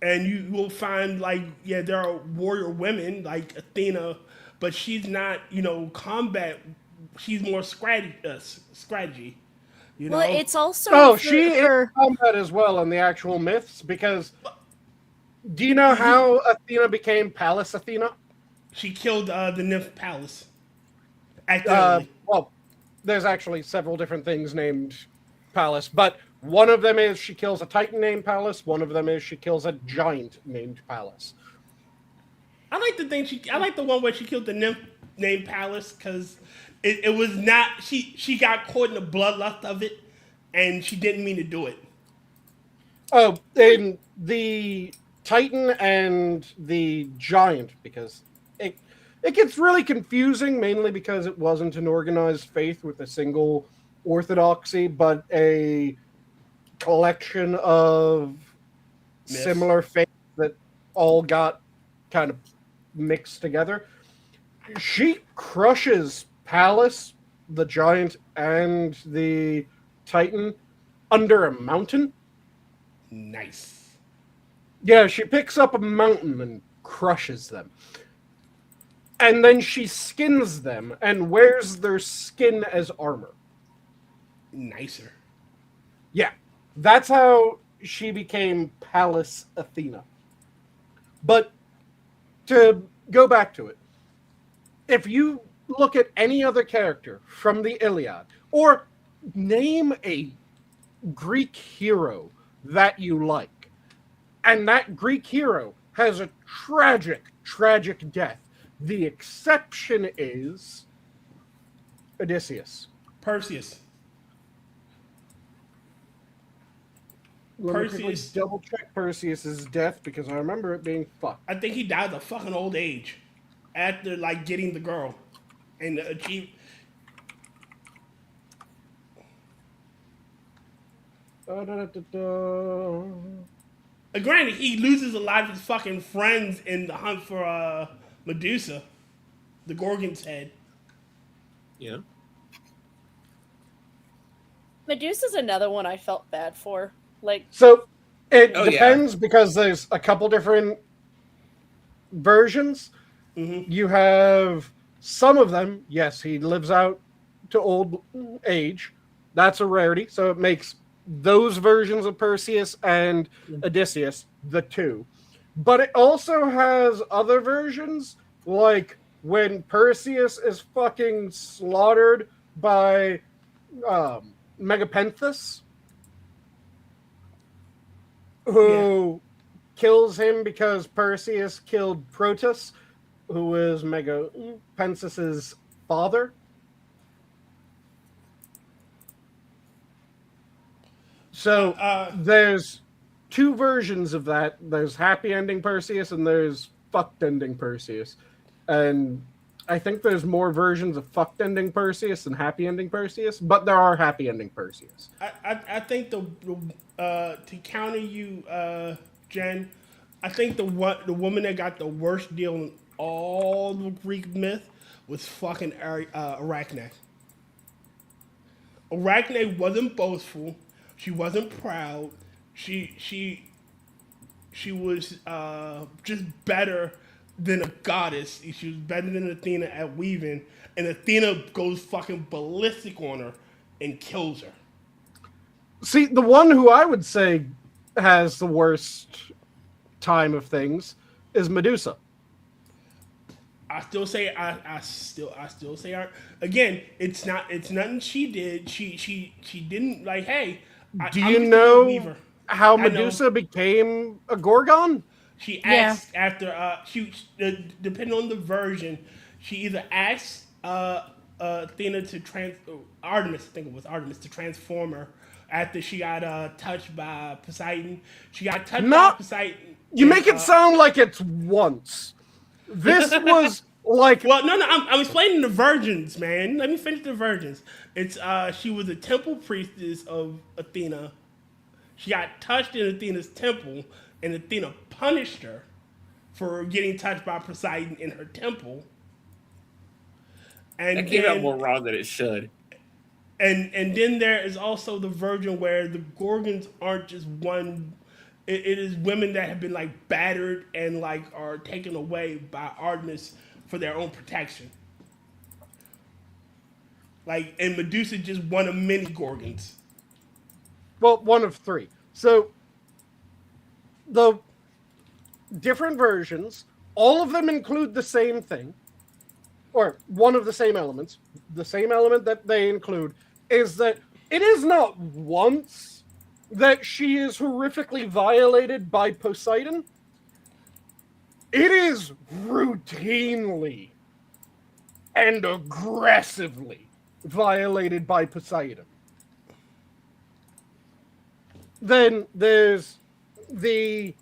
and you will find like there are warrior women like Athena, but she's not combat. She's more strategy. You Well, know, it's also Oh, she is for combat as well in the actual myths, because do you know how Athena became Pallas Athena? she killed the nymph Pallas accidentally. Well, there's actually several different things named Pallas, but one of them is she kills a Titan named Pallas. One of them is she kills a giant named Pallas. I like the thing I like the one where she killed the nymph named Pallas because it was not she got caught in the bloodlust of it, and she didn't mean to do it. Oh, in the Titan and the giant, because it gets really confusing, mainly because it wasn't an organized faith with a single orthodoxy, but a collection of similar faiths that all got kind of mixed together. She crushes Pallas, the giant, and the Titan under a mountain. Nice. Yeah, she picks up a mountain and crushes them. And then she skins them and wears their skin as armor. Nicer. Yeah, that's how she became Pallas Athena. But to go back to it, if you look at any other character from the Iliad, or name a Greek hero that you like, and that Greek hero has a tragic, tragic death, the exception is Odysseus. Perseus. Let me quickly Perseus. double check Perseus's death, because I remember it being fucked. I think he died of fucking old age after like getting the girl and achieve. Granted, he loses a lot of his fucking friends in the hunt for Medusa, the Gorgon's head. Yeah. Medusa's another one I felt bad for. Like, So it Oh, yeah. depends, because there's a couple different versions. You have some of them, yes, he lives out to old age. That's a rarity. So it makes those versions of Perseus and Odysseus the two. But it also has other versions, like when Perseus is fucking slaughtered by Megapenthus, who kills him because Perseus killed Protus, who is Megapenthus's father. So there's two versions of that. There's happy ending Perseus and there's fucked ending Perseus. And I think there's more versions of fucked ending Perseus than happy ending Perseus, but there are happy ending Perseus. I think to counter you, Jen, I think the woman that got the worst deal in all the Greek myth was fucking Arachne. Arachne wasn't boastful. She wasn't proud. She was just better than a goddess. She was better than Athena at weaving, and Athena goes fucking ballistic on her and kills her. See, the one who I would say has the worst time of things is Medusa. I still say I still say her. Again, it's nothing she did. She didn't like. Hey, Do you know how I know. Medusa became a Gorgon? She asked after depending on the version, she either asked Athena to Artemis, I think it was Artemis, to transform her after she got touched by Poseidon. She got touched by Poseidon. You make it sound like it's once. This was like... Well, no, I'm explaining the virgins, man. Let me finish the virgins. It's she was a temple priestess of Athena. She got touched in Athena's temple, and Athena punished her for getting touched by Poseidon in her temple. And that came out more wrong than it should. And then there is also the virgin where the Gorgons aren't just one. It is women that have been like battered and like are taken away by Artemis for their own protection. Like, and Medusa just one of many Gorgons. Well, one of three. So the different versions, all of them include the same thing, or one of the same elements. The same element that they include is that it is not once that she is horrifically violated by Poseidon. It is routinely and aggressively violated by Poseidon. Then there's the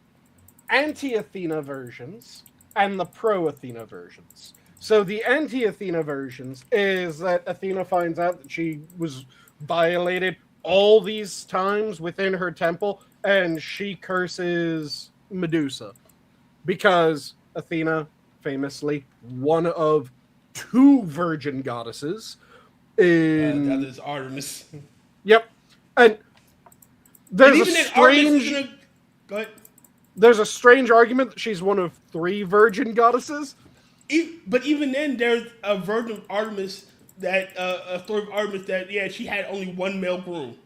anti-Athena versions and the pro-Athena versions. So the anti-Athena versions is that Athena finds out that she was violated all these times within her temple, and she curses Medusa. Because Athena, famously, one of two virgin goddesses. The other is Artemis. Yep. And there's But even a in Artemis, strange... go ahead. There's a strange argument that she's one of three virgin goddesses. But even then, there's a version of Artemis that a story of Artemis that she had only one male groom.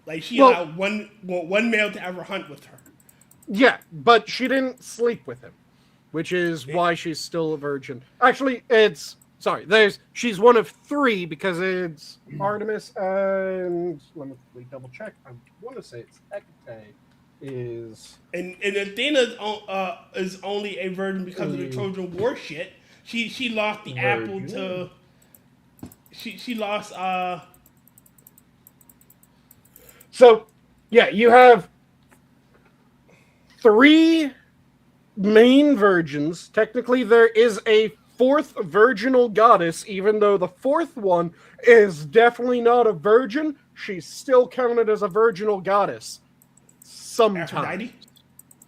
Like she allowed one male to ever hunt with her. Yeah, but she didn't sleep with him, which is why she's still a virgin. Actually, she's one of three because it's Artemis and let me double check. I want to say it's Hecate. And Athena is only a virgin because of the Trojan War shit. She lost the apple to. She lost. So, yeah, you have three main virgins. Technically, there is a fourth virginal goddess, even though the fourth one is definitely not a virgin. She's still counted as a virginal goddess. Sometimes. Aphrodite?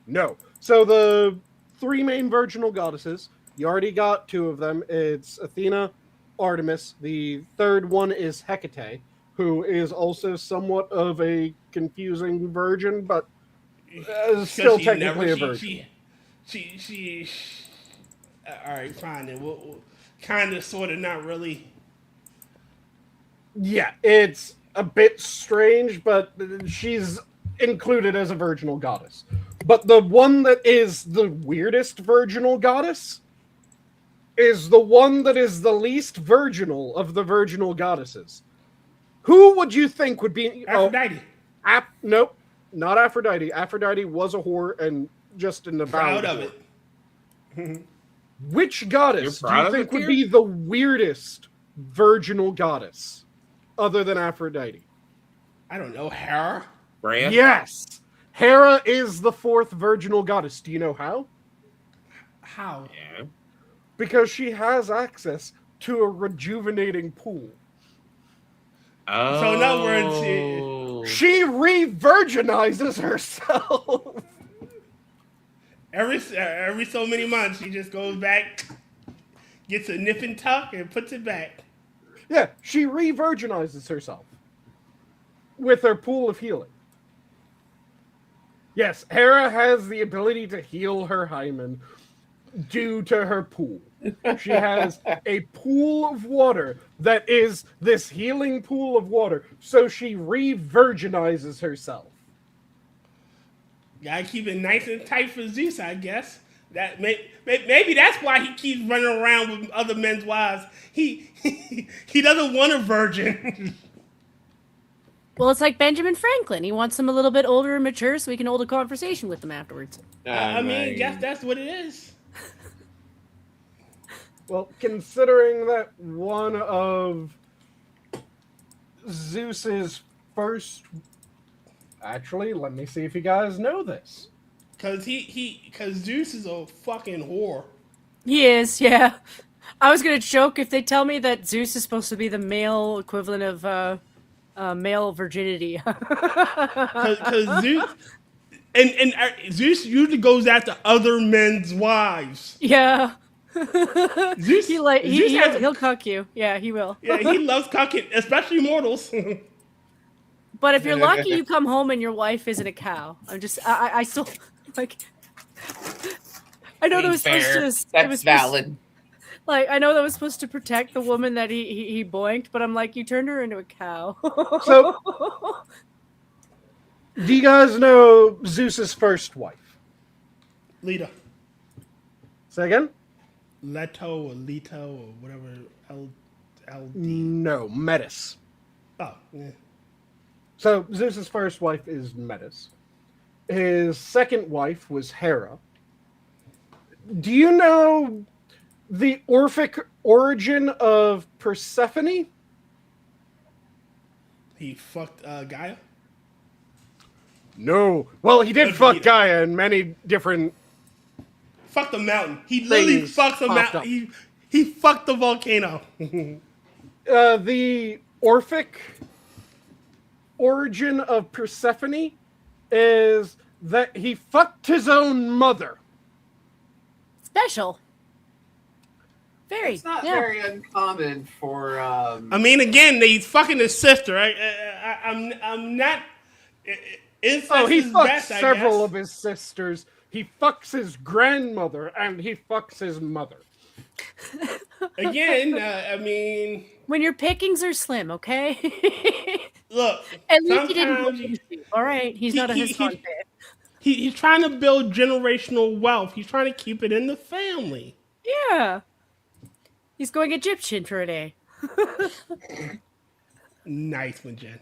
No. So the three main virginal goddesses, you already got two of them. It's Athena, Artemis. The third one is Hecate, who is also somewhat of a confusing virgin, but still technically a virgin. She all right, fine. Then we'll kind of, sort of, not really. Yeah, it's a bit strange, but she's included as a virginal goddess. But the one that is the weirdest virginal goddess is the one that is the least virginal of the virginal goddesses. Who would you think would be... Aphrodite. Nope, not Aphrodite. Aphrodite was a whore and just in the Proud of it. Which goddess do you think would be the weirdest virginal goddess other than Aphrodite? I don't know. Hera? Rhea? Yes! Hera is the fourth virginal goddess. Do you know how? How? Yeah. Because she has access to a rejuvenating pool. Oh. So in other words, she re-virginizes herself. Every so many months, she just goes back, gets a nip and tuck, and puts it back. Yeah, she re-virginizes herself with her pool of healing. Yes, Hera has the ability to heal her hymen due to her pool. She has a pool of water that is this healing pool of water, so she re-virginizes herself. Gotta keep it nice and tight for Zeus, I guess. That maybe that's why he keeps running around with other men's wives. He doesn't want a virgin. Well, it's like Benjamin Franklin. He wants them a little bit older and mature so we can hold a conversation with them afterwards. I mean, guess that's what it is. Well, considering that one of Zeus's first... Actually, let me see if you guys know this. Cause Zeus is a fucking whore. He is, yeah. I was gonna joke if they tell me that Zeus is supposed to be the male equivalent of male virginity. Cause Zeus and Zeus usually goes after other men's wives. Yeah. Zeus, Zeus has he'll cuck you. Yeah, he will. yeah, he loves cucking, especially mortals. But if you're lucky, you come home and your wife isn't a cow. I still like. I know that was supposed to. That's valid. Like, I know that was supposed to protect the woman that he boinked, but I'm like, you turned her into a cow. So, do you guys know Zeus's first wife? Lita. Say again? Leto or whatever. LD. No, Metis. Oh, yeah. So Zeus's first wife is Metis. His second wife was Hera. Do you know the Orphic origin of Persephone? He fucked Gaia? No. Well, he did fuck Gaia in many different. Fuck the mountain. He literally fucked the mountain. He fucked the volcano. The Orphic origin of Persephone is that he fucked his own mother. Special. Very. It's not very uncommon for. I mean, again, he's fucking his sister. I'm not. He fucks several of his sisters. He fucks his grandmother, and he fucks his mother. Again, I mean, when your pickings are slim, okay. Look, at least he didn't. All right, he's not a Hispan. He's trying to build generational wealth. He's trying to keep it in the family. Yeah. He's going Egyptian for a day. Nice one, Jen.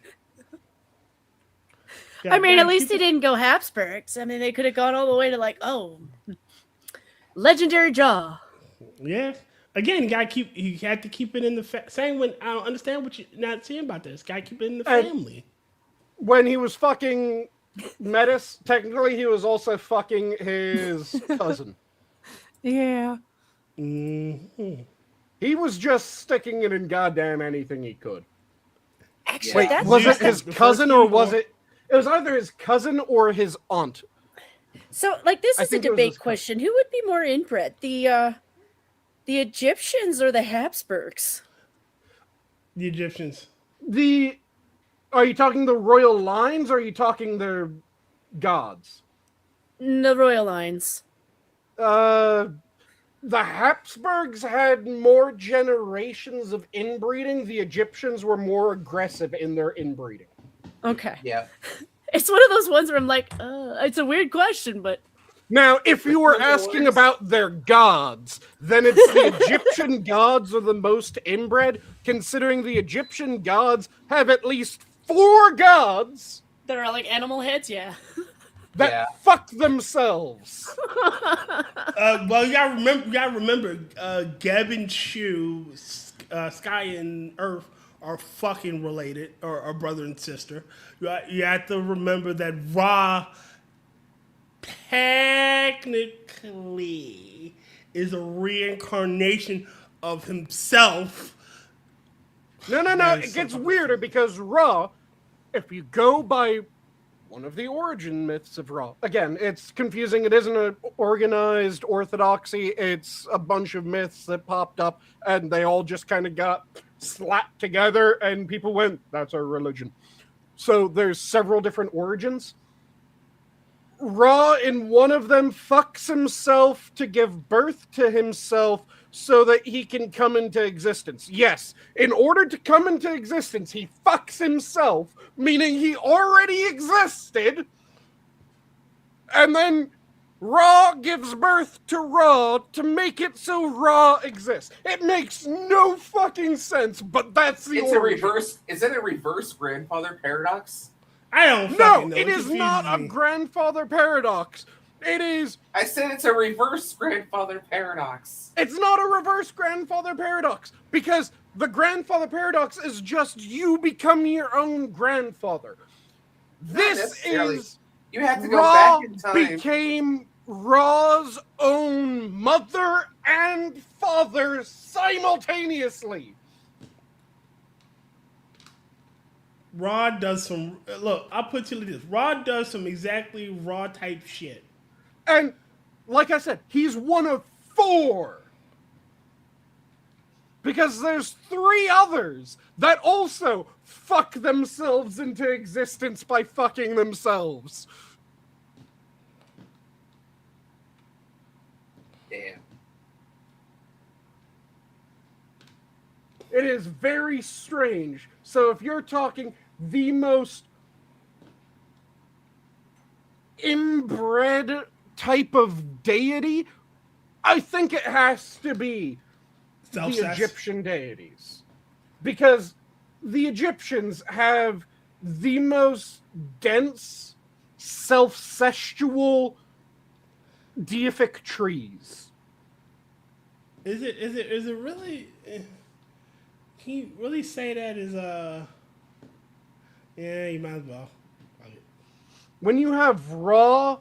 I mean, at least they didn't go Habsburgs. I mean, they could have gone all the way to like, legendary jaw. Yeah. Again, he had to keep it in the Sanguine. I don't understand what you're not saying about this. Got to keep it in the family. When he was fucking Metis, technically he was also fucking his cousin. Yeah. Mm-hmm. He was just sticking it in goddamn anything he could. Actually, wait, was it his cousin or was it? It was either his cousin or his aunt. So, like, this is a debate question. Who would be more inbred, the Egyptians or the Habsburgs? The Egyptians. Are you talking the royal lines, or are you talking their gods? The royal lines. The Habsburgs had more generations of inbreeding. The Egyptians were more aggressive in their inbreeding. Okay. Yeah. It's one of those ones where I'm like, it's a weird question, but... Now, if you were asking about their gods, then it's the Egyptian gods are the most inbred, considering the Egyptian gods have at least 4 gods that are like animal heads, that fuck themselves. Well, you gotta remember, Geb and Shu, Sky and Earth are fucking related, or are brother and sister. You have to remember that Ra technically is a reincarnation of himself. No. It gets weirder because Ra, if you go by one of the origin myths of Ra, again, it's confusing. It isn't an organized orthodoxy. It's a bunch of myths that popped up and they all just kind of got slapped together and people went, that's our religion. So there's several different origins. Ra, in one of them, fucks himself to give birth to himself so that he can come into existence. Yes, in order to come into existence, he fucks himself, meaning he already existed, and then Ra gives birth to Ra to make it so Ra exists. It makes no fucking sense, but that's the origin. Is it a reverse grandfather paradox? I don't fucking know. It is not a grandfather paradox. It is... I said it's a reverse grandfather paradox. It's not a reverse grandfather paradox, because the grandfather paradox is just you become your own grandfather. This is... You have to go back in time. Became Ra's own mother and father simultaneously. Ra does some... Look, I'll put it like this. Ra does some exactly Ra type shit. And, like I said, he's one of 4 because there's 3 others that also fuck themselves into existence by fucking themselves. Damn. It is very strange. So if you're talking the most inbred type of deity, I think it has to be the Egyptian deities. Because the Egyptians have the most dense, self-sexual, deific trees. Is it really? Can you really say that is Yeah, you might as well. Okay. When you have Ra,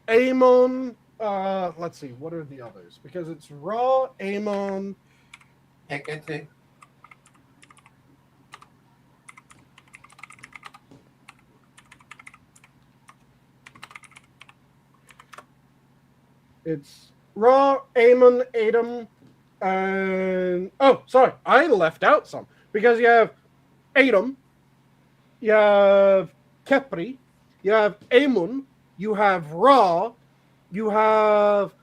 Amon, let's see, what are the others? Because it's Ra, Amon, Hecate. it's Ra, Amon, Adam, and oh, sorry, I left out some because you have Adam, you have Kepri, you have Amun, you have Ra, you have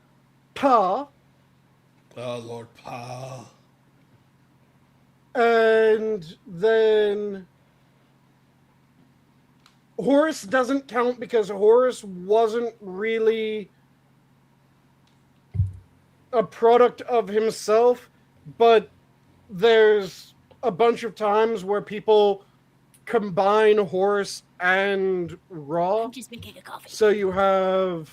Pa, Oh, Lord Pa. and then Horus doesn't count because Horus wasn't really a product of himself, but there's a bunch of times where people combine Horus and Ra. I'm just making a coffee. So you have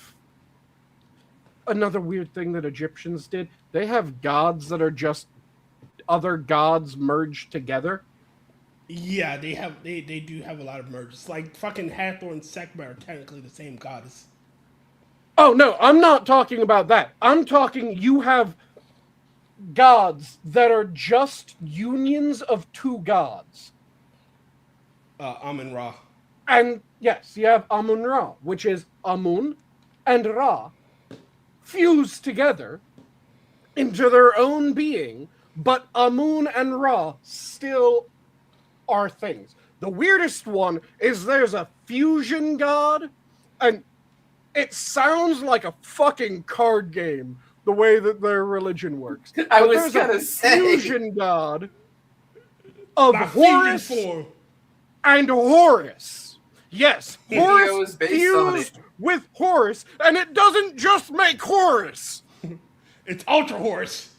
another weird thing that Egyptians did. They have gods that are just other gods merged together. Yeah, they do have a lot of mergers. Like fucking Hathor and Sekhmet are technically the same goddess. Oh, no, I'm not talking about that. I'm talking you have gods that are just unions of 2 gods. Amun Ra. And yes, you have Amun Ra, which is Amun and Ra fused together into their own being, but Amun and Ra still are things. The weirdest one is there's a fusion god, and it sounds like a fucking card game, the way that their religion works. I But was there's gonna a say. fusion god of My fusion Horus form. and Horus. Yes, Yu-Gi-Oh! Horus is based on fused it. with Horus, and it doesn't just make Horus. It's Ultra Horse.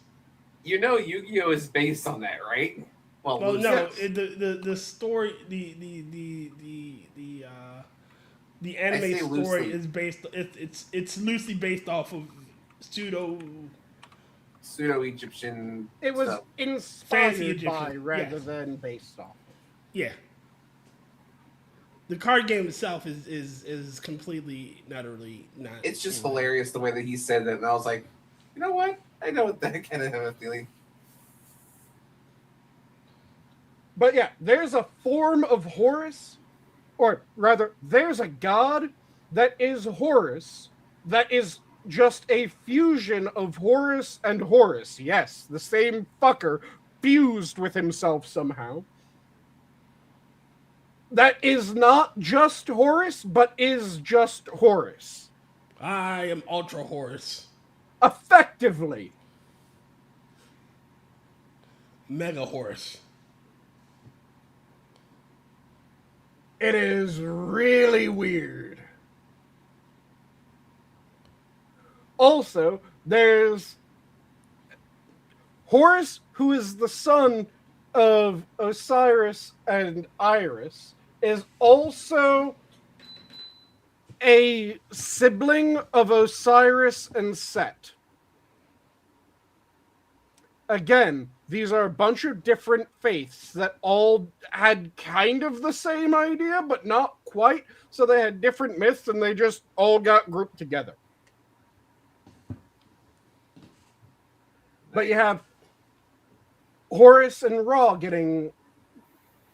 You know Yu-Gi-Oh! Is based on that, right? Well, Well, loose no, ends. the story, the anime say story loosely. is based. It's loosely based off of Pseudo-Egyptian It was stuff. inspired Fancy by Egyptian, rather yes. than based off. Yeah. The card game itself is completely and utterly not. It's just hilarious the way that he said that, and I was like, you know what? I know what that kind of have a feeling. But yeah, there's a form of Horus, or rather, there's a god that is Horus that is just a fusion of Horus and Horus. Yes, the same fucker fused with himself somehow. That is not just Horus, but is just Horus. I am Ultra Horse. Effectively. Mega Horse. It is really weird. Also, there's Horus, who is the son of Osiris and Iris, is also a sibling of Osiris and Set. Again, these are a bunch of different faiths that all had kind of the same idea, but not quite. So they had different myths, and they just all got grouped together. But you have Horus and Ra getting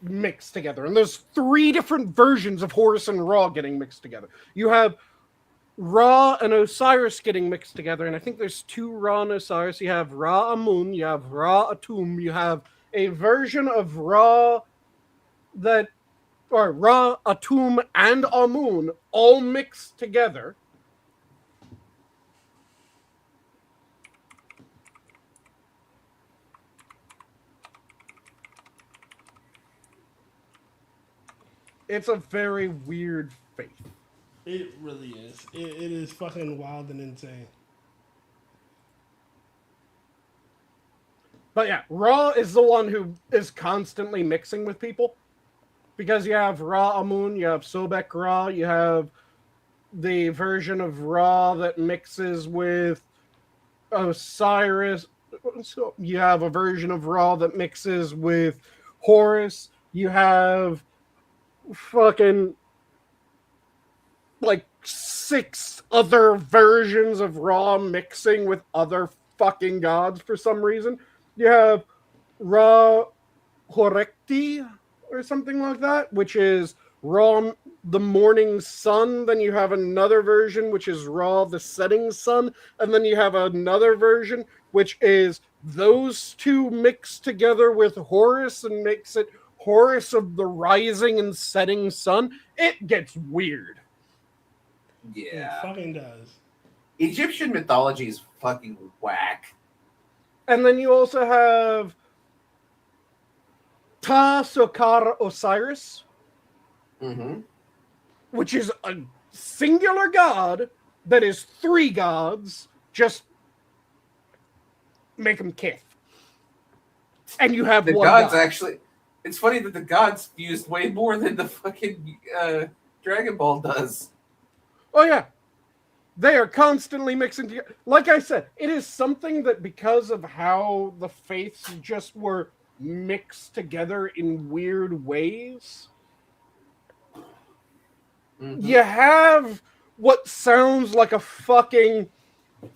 mixed together. And there's 3 different versions of Horus and Ra getting mixed together. You have Ra and Osiris getting mixed together, and I think there's 2 Ra and Osiris. You have Ra Amun, you have Ra Atum, you have a version of Ra that, or Ra, Atum, and Amun all mixed together. It's a very weird faith. It really is. It is fucking wild and insane. But yeah, Ra is the one who is constantly mixing with people. Because you have Ra Amun, you have Sobek Ra, you have the version of Ra that mixes with Osiris. So you have a version of Ra that mixes with Horus. You have fucking like 6 other versions of Ra mixing with other fucking gods for some reason. You have Ra Horekti or something like that, which is Ra the morning sun. Then you have another version which is Ra the setting sun, and then you have another version which is those 2 mixed together with Horus and makes it Horus of the rising and setting sun. It gets weird. Yeah. It fucking does. Egyptian mythology is fucking whack. And then you also have Ta Sokar Osiris, which is a singular god that is 3 gods. Just make them kith. And you have the one gods god. actually. It's funny that the gods used way more than the fucking Dragon Ball does. Oh yeah, they are constantly mixing together. Like I said, it is something that because of how the faiths just were mixed together in weird ways, you have what sounds like a fucking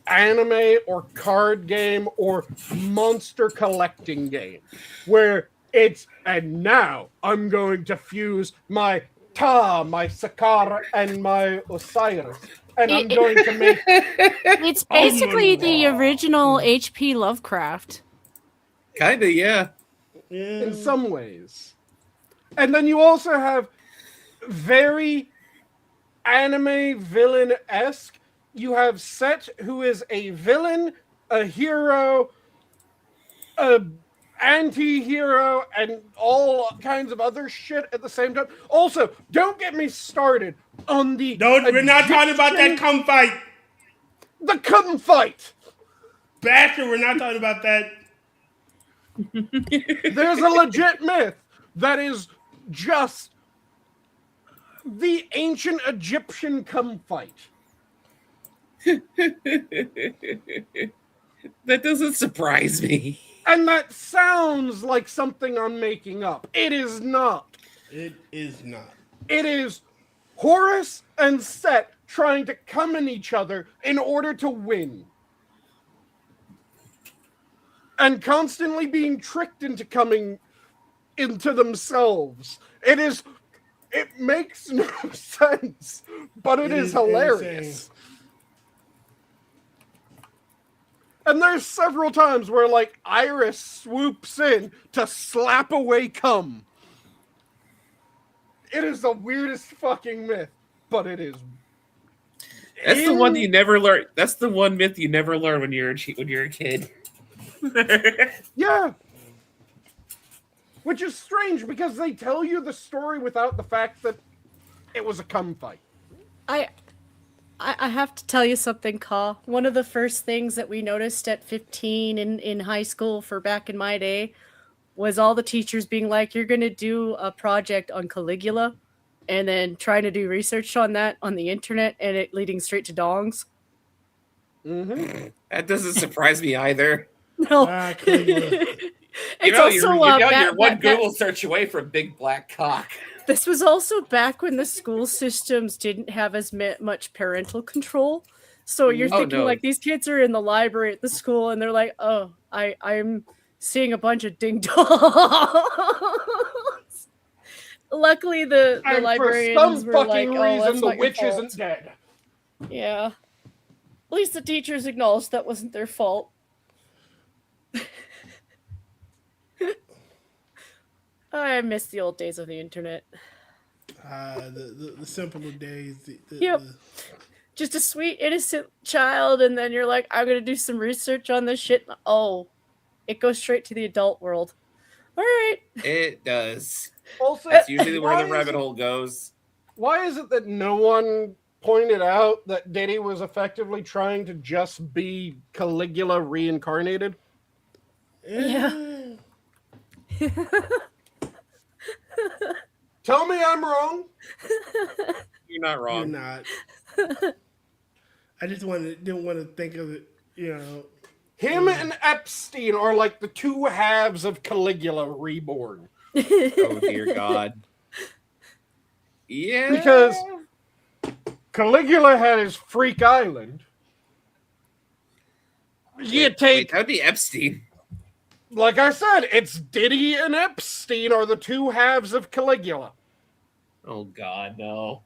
anime or card game or monster collecting game, where it's, and now I'm going to fuse my Ta, my Sakar, and my Osiris, and I'm going to make... It's basically the original H.P. Lovecraft. Kinda, yeah. in some ways. And then you also have very anime villain-esque. You have Set, who is a villain, a hero, a anti-hero, and all kinds of other shit at the same time. Also, don't get me started on the... We're not talking about that cum fight. The cum fight! Bastard, we're not talking about that. There's a legit myth that is just the ancient Egyptian cum fight. That doesn't surprise me. And that sounds like something I'm making up. It is not. It is not. It is Horus and Set trying to come in each other in order to win. And constantly being tricked into coming into themselves. It makes no sense, but it is hilarious. Insane. And there's several times where, like, Iris swoops in to slap away cum. It is the weirdest fucking myth, but it is. That's the one you never learn. That's the one myth you never learn when you're a kid. Yeah. Which is strange because they tell you the story without the fact that it was a cum fight. I have to tell you something, Ka. One of the first things that we noticed at 15 in high school for back in my day was all the teachers being like, you're going to do a project on Caligula, and then trying to do research on that on the internet, and it leading straight to dongs. Mm-hmm. That doesn't surprise me either. No. It's also you're one Google search away from big black cock. This was also back when the school systems didn't have as much parental control. So you're thinking like these kids are in the library at the school and they're like, oh, I'm seeing a bunch of ding dongs. Luckily, the librarians for some were fucking like, oh, reason, that's the not your witch fault. isn't dead. Yeah. At least the teachers acknowledged that wasn't their fault. I miss the old days of the internet. The simpler days. Yep. Just a sweet, innocent child, and then you're like, I'm gonna do some research on this shit. Oh, it goes straight to the adult world. All right. It does. Also, That's usually where why the is rabbit it- hole goes. Why is it that no one pointed out that Diddy was effectively trying to just be Caligula reincarnated? Yeah. Tell me I'm wrong. You're not wrong. You're not. I just didn't want to think of it, Him and Epstein are like the two halves of Caligula reborn. Oh dear God. Yeah. Because Caligula had his freak island. Wait, that'd be Epstein. Like I said, it's Diddy and Epstein are the two halves of Caligula. Oh God, no.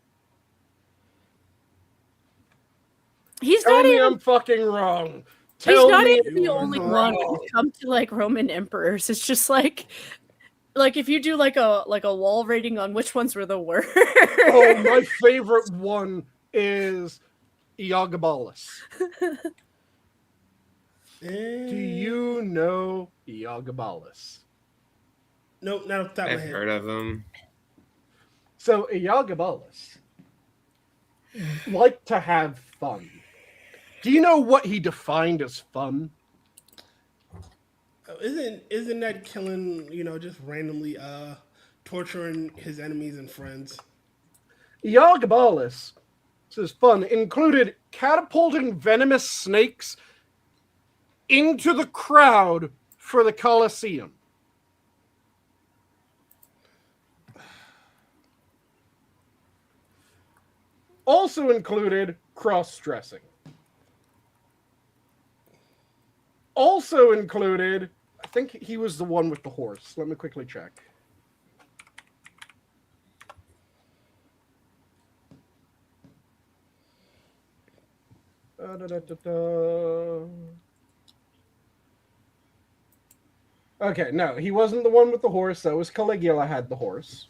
He's Tell not me even. I'm fucking wrong. He's Tell not me even the you're only wrong. one when it comes to like Roman emperors. It's just like if you do like a wall rating on which ones were the worst. Oh, my favorite one is Iagaballus. Do you know Iagaballus? Nope, not off the top of I've my head. heard of them. So Iagaballus liked to have fun. Do you know what he defined as fun? Isn't that killing, just randomly torturing his enemies and friends? Iagaballus says fun included catapulting venomous snakes into the crowd for the Colosseum. Also included cross-dressing. Also included, I think he was the one with the horse. Let me quickly check. Okay, no, he wasn't the one with the horse. That was Caligula had the horse.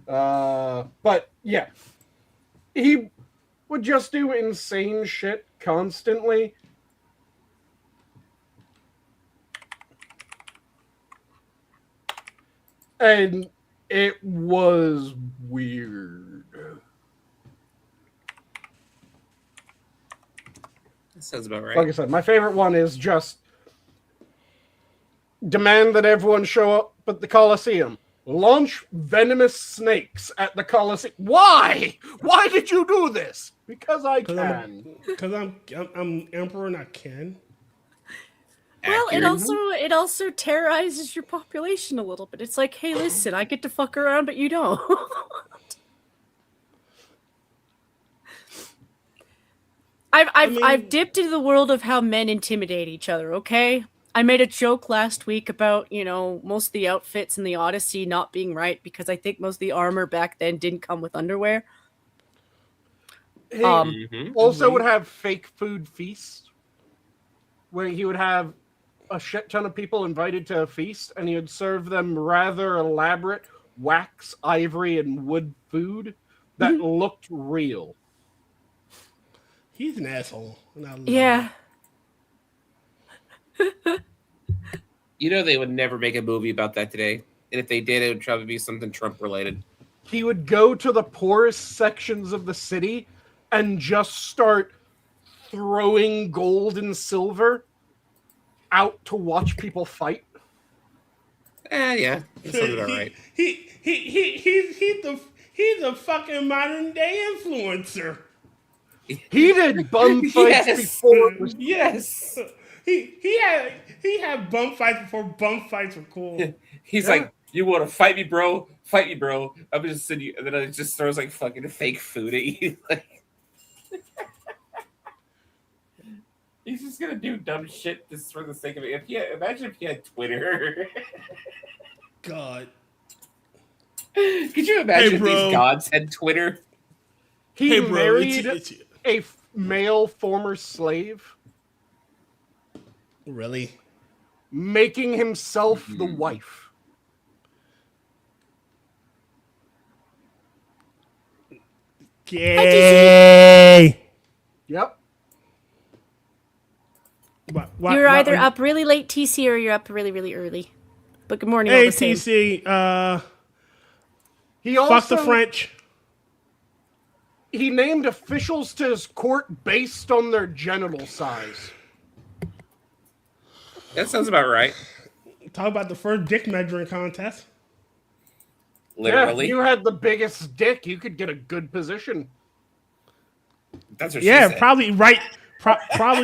But yeah, he would just do insane shit constantly. And it was weird. That sounds about right. Like I said, my favorite one is just demand that everyone show up at the Colosseum. Launch venomous snakes at the Colosseum. Why? Why did you do this? Because I can. Because I'm emperor and I can. Well, it Accurate. also terrorizes your population a little bit. It's like, hey, listen, I get to fuck around, but you don't. I've dipped into the world of how men intimidate each other. Okay, I made a joke last week about most of the outfits in the Odyssey not being right because I think most of the armor back then didn't come with underwear. He Mhm. also would have fake food feasts where he would have a shit ton of people invited to a feast and he would serve them rather elaborate wax, ivory, and wood food that looked real. He's an asshole. And I love Yeah. You know they would never make a movie about that today. And if they did, it would probably be something Trump related. He would go to the poorest sections of the city and just start throwing gold and silver out to watch people fight. Yeah. That sounds about right. He's a fucking modern day influencer. He did bum fights Yes. before it was Yes. He had bum fights before bum fights were cool. He's Yeah. like, you want to fight me, bro? Fight me, bro. I'm just sitting you, and then it just throws like fucking fake food at you. Like, he's just gonna do dumb shit just for the sake of it. Imagine if he had Twitter. God. Could you imagine if bro. these gods had Twitter? He Hey, bro, married it's a male former slave, really. making himself the wife. Gay. Yep. You're either up really late, TC, or you're up really, really early. But good morning, all Hey, the same. TC. He Fuck also the French. he named officials to his court based on their genital size. That sounds about right. Talk about the first dick measuring contest. Literally. Yeah, if you had the biggest dick, you could get a good position. That's what she Yeah, said. probably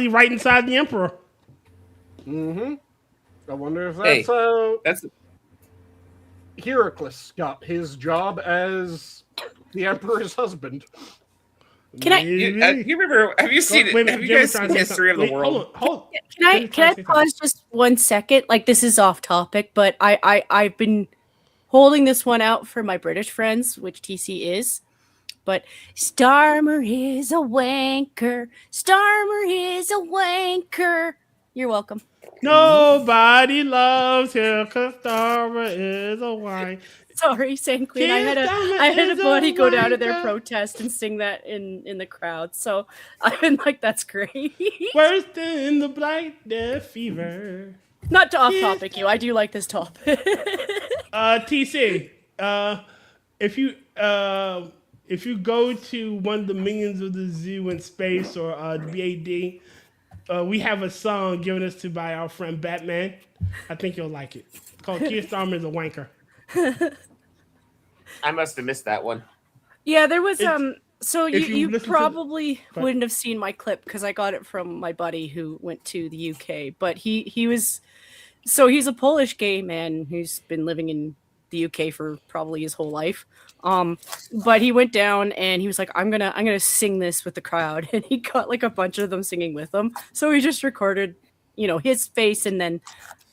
right inside the emperor. Mm-hmm. I wonder if Hey, that's how That's Heracles got his job as the emperor's husband. Can I- you remember? Have you seen it? Have you guys seen History of the World? Hold on. Can I pause just 1 second? Like, this is off topic, but I've been holding this one out for my British friends, which TC is. But Starmer is a wanker. Starmer is a wanker. You're welcome. Nobody loves him because Starmer is a wine. Sorry, Sanguine. I had a buddy go down to their protest and sing that in the crowd. So I've been like, that's great. Worse than the Black Death Fever. Not to off topic you. I do like this topic. TC, if you go to one of the Minions of the Zoo in space or BAD, we have a song given us to by our friend Batman. I think you'll like it. It's called Keir Starmer is a Wanker. I must have missed that one. Yeah, there was so if you you listen to probably But- wouldn't have seen my clip because I got it from my buddy who went to the UK. But he was so he's a Polish gay man who's been living in the UK for probably his whole life. But he went down and he was like, I'm gonna sing this with the crowd, and he got like a bunch of them singing with him. So he just recorded, his face and then,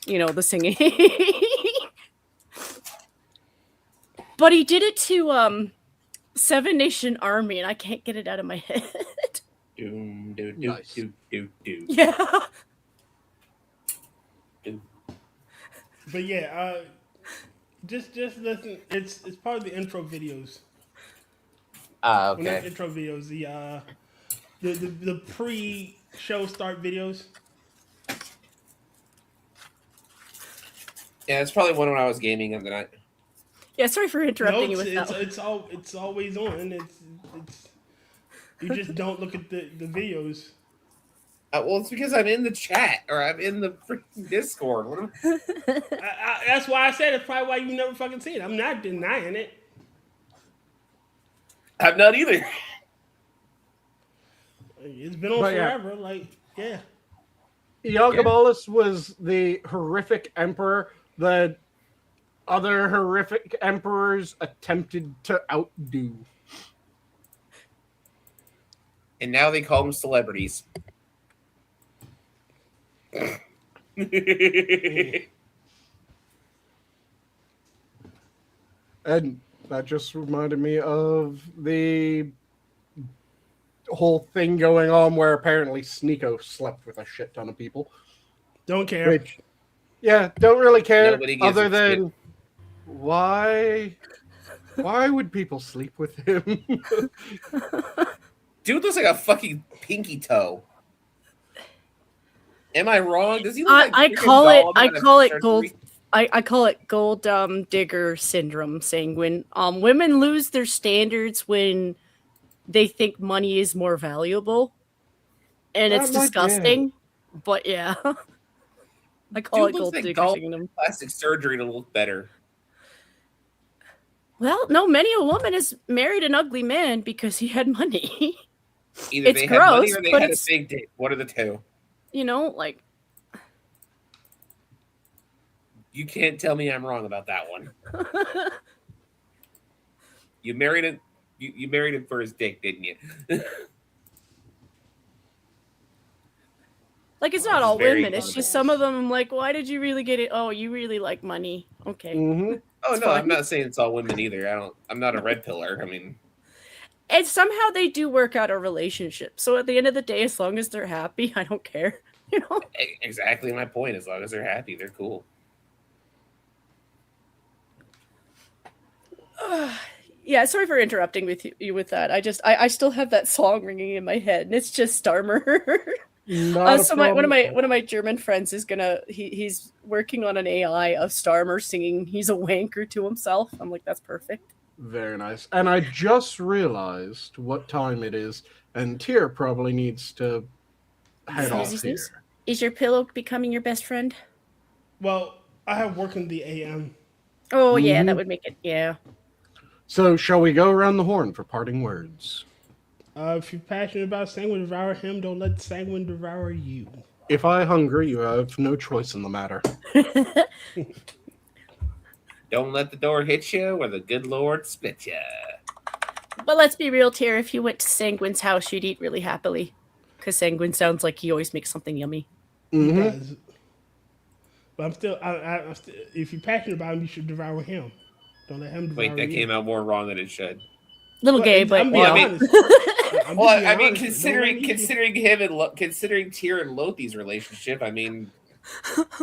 the singing. But he did it to Seven Nation Army, and I can't get it out of my head. Doom, do, do, Nice. do, do, do. Yeah. But yeah, just listen. It's part of the intro videos. Well, not Okay. intro videos. The pre-show start videos. Yeah, it's probably one when I was gaming on the night. Yeah, sorry for interrupting you with it's that. it's always on. It's you just don't look at the videos. Well, it's because I'm in the chat or I'm in the freaking Discord. That's why I said it's probably why you never fucking see it. I'm not denying it. I'm not either. It's been on But yeah. forever. Like, yeah. Elagabalus was the horrific emperor that other horrific emperors attempted to outdo. And now they call them celebrities. And that just reminded me of the whole thing going on where apparently Sneeko slept with a shit ton of people. Don't care. Which, yeah, don't really care. Nobody gives Other a than why would people sleep with him? Dude looks like a fucking pinky toe. Am I wrong? Does he look I like call it freaking gold. surgery? I call it gold digger syndrome, Sanguine. Women lose their standards when they think money is more valuable, and it's Oh, my disgusting. But yeah, I call Dude it looks gold like digger gold. syndrome. Plastic surgery to look better. Well, no, many a woman has married an ugly man because he had money. Either It's they had money gross, or they but had a it's- big dick. What are the two? Like You can't tell me I'm wrong about that one. You married him. You married him for his dick, didn't you? like it's not all Very women. It's just some of them. I'm like, why did you really get it? Oh, you really like money. Okay. Mm-hmm. Oh It's no, I'm fine. not saying it's all women either. I'm not a red pillar. I mean, And somehow they do work out a relationship. So at the end of the day, as long as they're happy, I don't care. You know? Exactly my point. As long as they're happy, they're cool. Yeah, sorry for interrupting with you with that. I still have that song ringing in my head, and it's just Starmer. So one of my German friends is he's working on an AI of Starmer singing "He's a Wanker" to himself. I'm like, that's perfect. Very nice. And I just realized what time it is, and Tyr probably needs to head off here. Is your pillow becoming your best friend? Well, I have work in the AM. Oh, yeah, that would make it, yeah. So, shall we go around the horn for parting words? If you're passionate about Sanguine devour him, don't let Sanguine devour you. If I hunger, you have no choice in the matter. Don't let the door hit you or the good Lord split you. But let's be real, Tyr. If you went to Sanguine's house, you'd eat really happily. Because Sanguine sounds like he always makes something yummy. He does. But I'm still, if you're passionate about him, you should devour him. Don't let him devour you. Wait, that came out more wrong than it should. Little gay, but I'm being honest. I mean, considering him and considering Tyr and Lothi's relationship, I mean.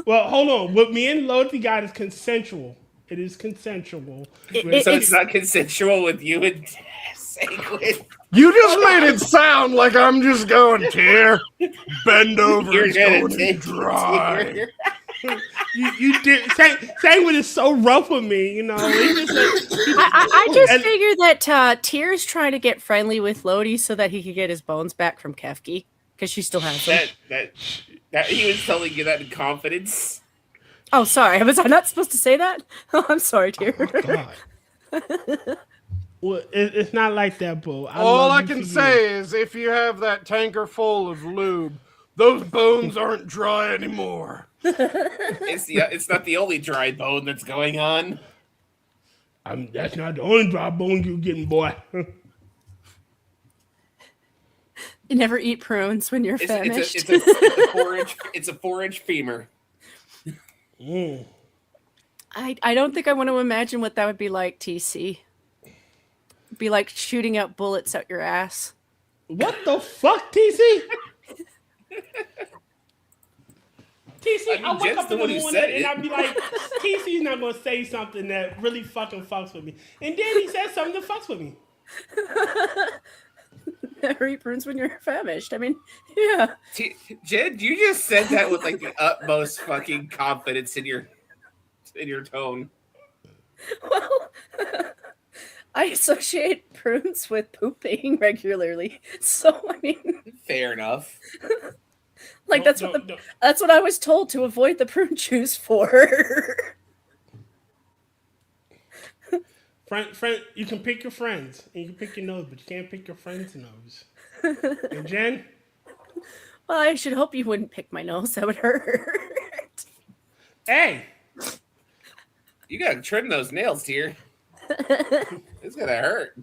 Well, hold on. What me and Lothi got is consensual. It is consensual. So it's not consensual with you and Sanguine. You just made it sound like I'm just going, Tyr, bend over, You're it's gonna going take to dry. You did. Sanguine is so rough with me, you know. I just figured that Tyr's trying to get friendly with Lodi so that he could get his bones back from Kefki because she still has them. That he was telling you that in confidence. Oh, sorry. Was I not supposed to say that? Oh, I'm sorry, Tyr. Oh, God. Well, it's not like that, Bo. All I can say is if you have that tanker full of lube, those bones aren't dry anymore. It's not the only dry bone that's going on. That's not the only dry bone you're getting, boy. You never eat prunes when you're famished. It's a 4-inch femur. I don't think I want to imagine what that would be like, TC. It'd be like shooting out bullets out your ass. What the fuck, TC? TC, I wake up in the morning and I'd be like, TC's not going to say something that really fucking fucks with me. And then he says something that fucks with me. Never eat prunes when you're famished. I mean, yeah. Jen, you just said that with like the utmost fucking confidence in your tone. Well, I associate prunes with pooping regularly, so I mean, fair enough. Like that's what I was told to avoid the prune juice for. Friend, you can pick your friends and you can pick your nose, but you can't pick your friend's nose. And Jen? Well, I should hope you wouldn't pick my nose. That would hurt. Hey! You gotta trim those nails, dear. It's gonna hurt.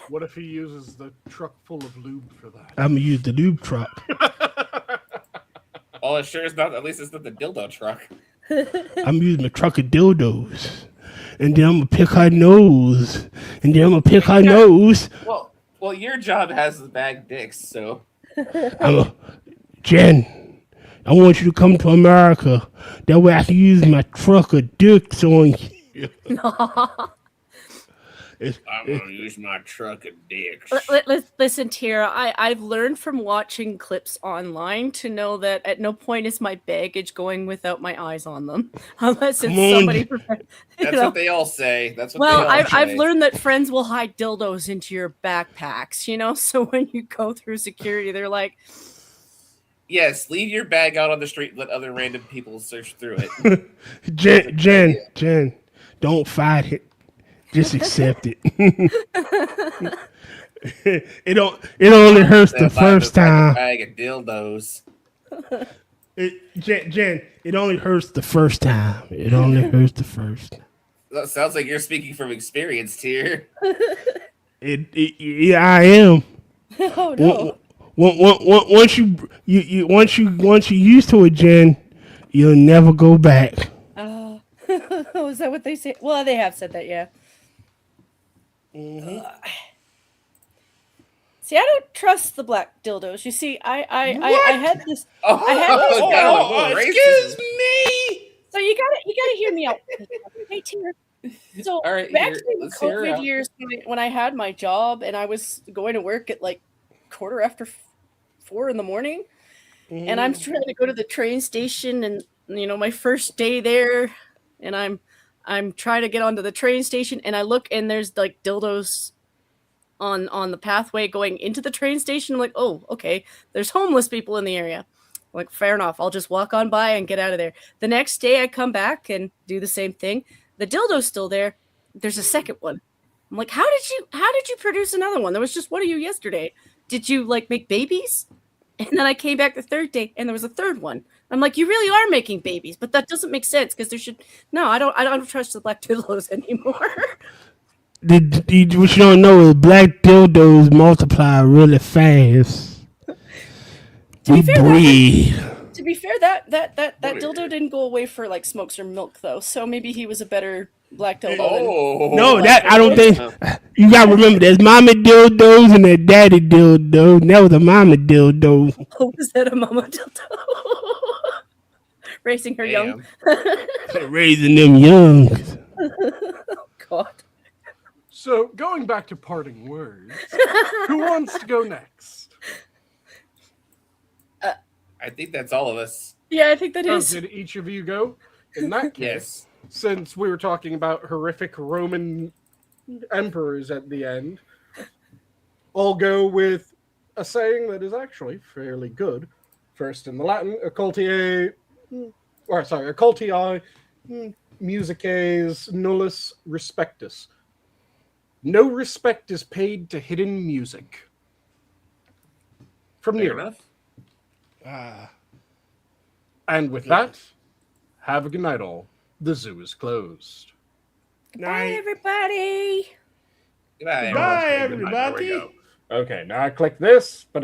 What if he uses the truck full of lube for that? I'm gonna use the lube truck. Well, it sure is not. At least it's not the dildo truck. I'm using a truck of dildos, and then I'm gonna pick her nose, and then I'm gonna pick her nose. Well, your job has the bag dicks, so. Jen, I want you to come to America. That way I can use my truck of dicks on you. I'm gonna use my truck of dicks. Listen, Tyr, I've learned from watching clips online to know that at no point is my baggage going without my eyes on them, unless it's somebody. That's what they all say. That's what. Well, they all say. I've learned that friends will hide dildos into your backpacks. You know, so when you go through security, they're like, "Yes, leave your bag out on the street. And let other random people search through it." Jen, don't fight it. Just accept it. It only hurts the first time. Bag of dildos. Jen, it only hurts the first time. It only hurts the first time. That sounds like you're speaking from experience here. Yeah, I am. "Oh no!" Once you used to it, Jen, you'll never go back. Oh, is that what they say? Well, they have said that, yeah. Mm-hmm. See, I don't trust the black dildos. You see, I had this. Oh, I had this. God, what excuse racism. me. So you gotta hear me out. Hey, Tina. So All right, back here, in let's hear her COVID out. years, when I had my job and I was going to work at like 4:15 in the morning, and I'm trying to go to the train station, and my first day there, and I'm trying to get onto the train station, and I look and there's like dildos on the pathway going into the train station. I'm like, oh, okay, there's homeless people in the area. I'm like, fair enough, I'll just walk on by and get out of there. The next day I come back and do the same thing. The dildo's still there. There's a second one. I'm like, how did you produce another one? There was just one of you yesterday. Did you like make babies? And then I came back the third day and there was a third one. I'm like, you really are making babies, but that doesn't make sense because there should no, I don't trust the black dildos anymore. What you don't know is black dildos multiply really fast. We breed. To be fair, that dildo didn't go away for like smokes or milk though, so maybe he was a better black dildo. Oh, No, that I don't think. You gotta remember, there's mommy dildos and there's daddy dildo. And that was a mommy dildo. Oh, was that a mama dildo? Raising her young. Raising them young. God. So, going back to parting words, who wants to go next? I think that's all of us. Yeah, I think that is. Did each of you go? In that case, Yes. since we were talking about horrific Roman emperors at the end, I'll go with a saying that is actually fairly good. First in the Latin, occultii musices nullus respectus. No respect is paid to hidden music. From Fair Nero. enough. And with that, have a good night all. The zoo is closed. Bye, everybody. Goodbye, Bye, everyone. Good night. There we everybody. go. Okay, now I click this, but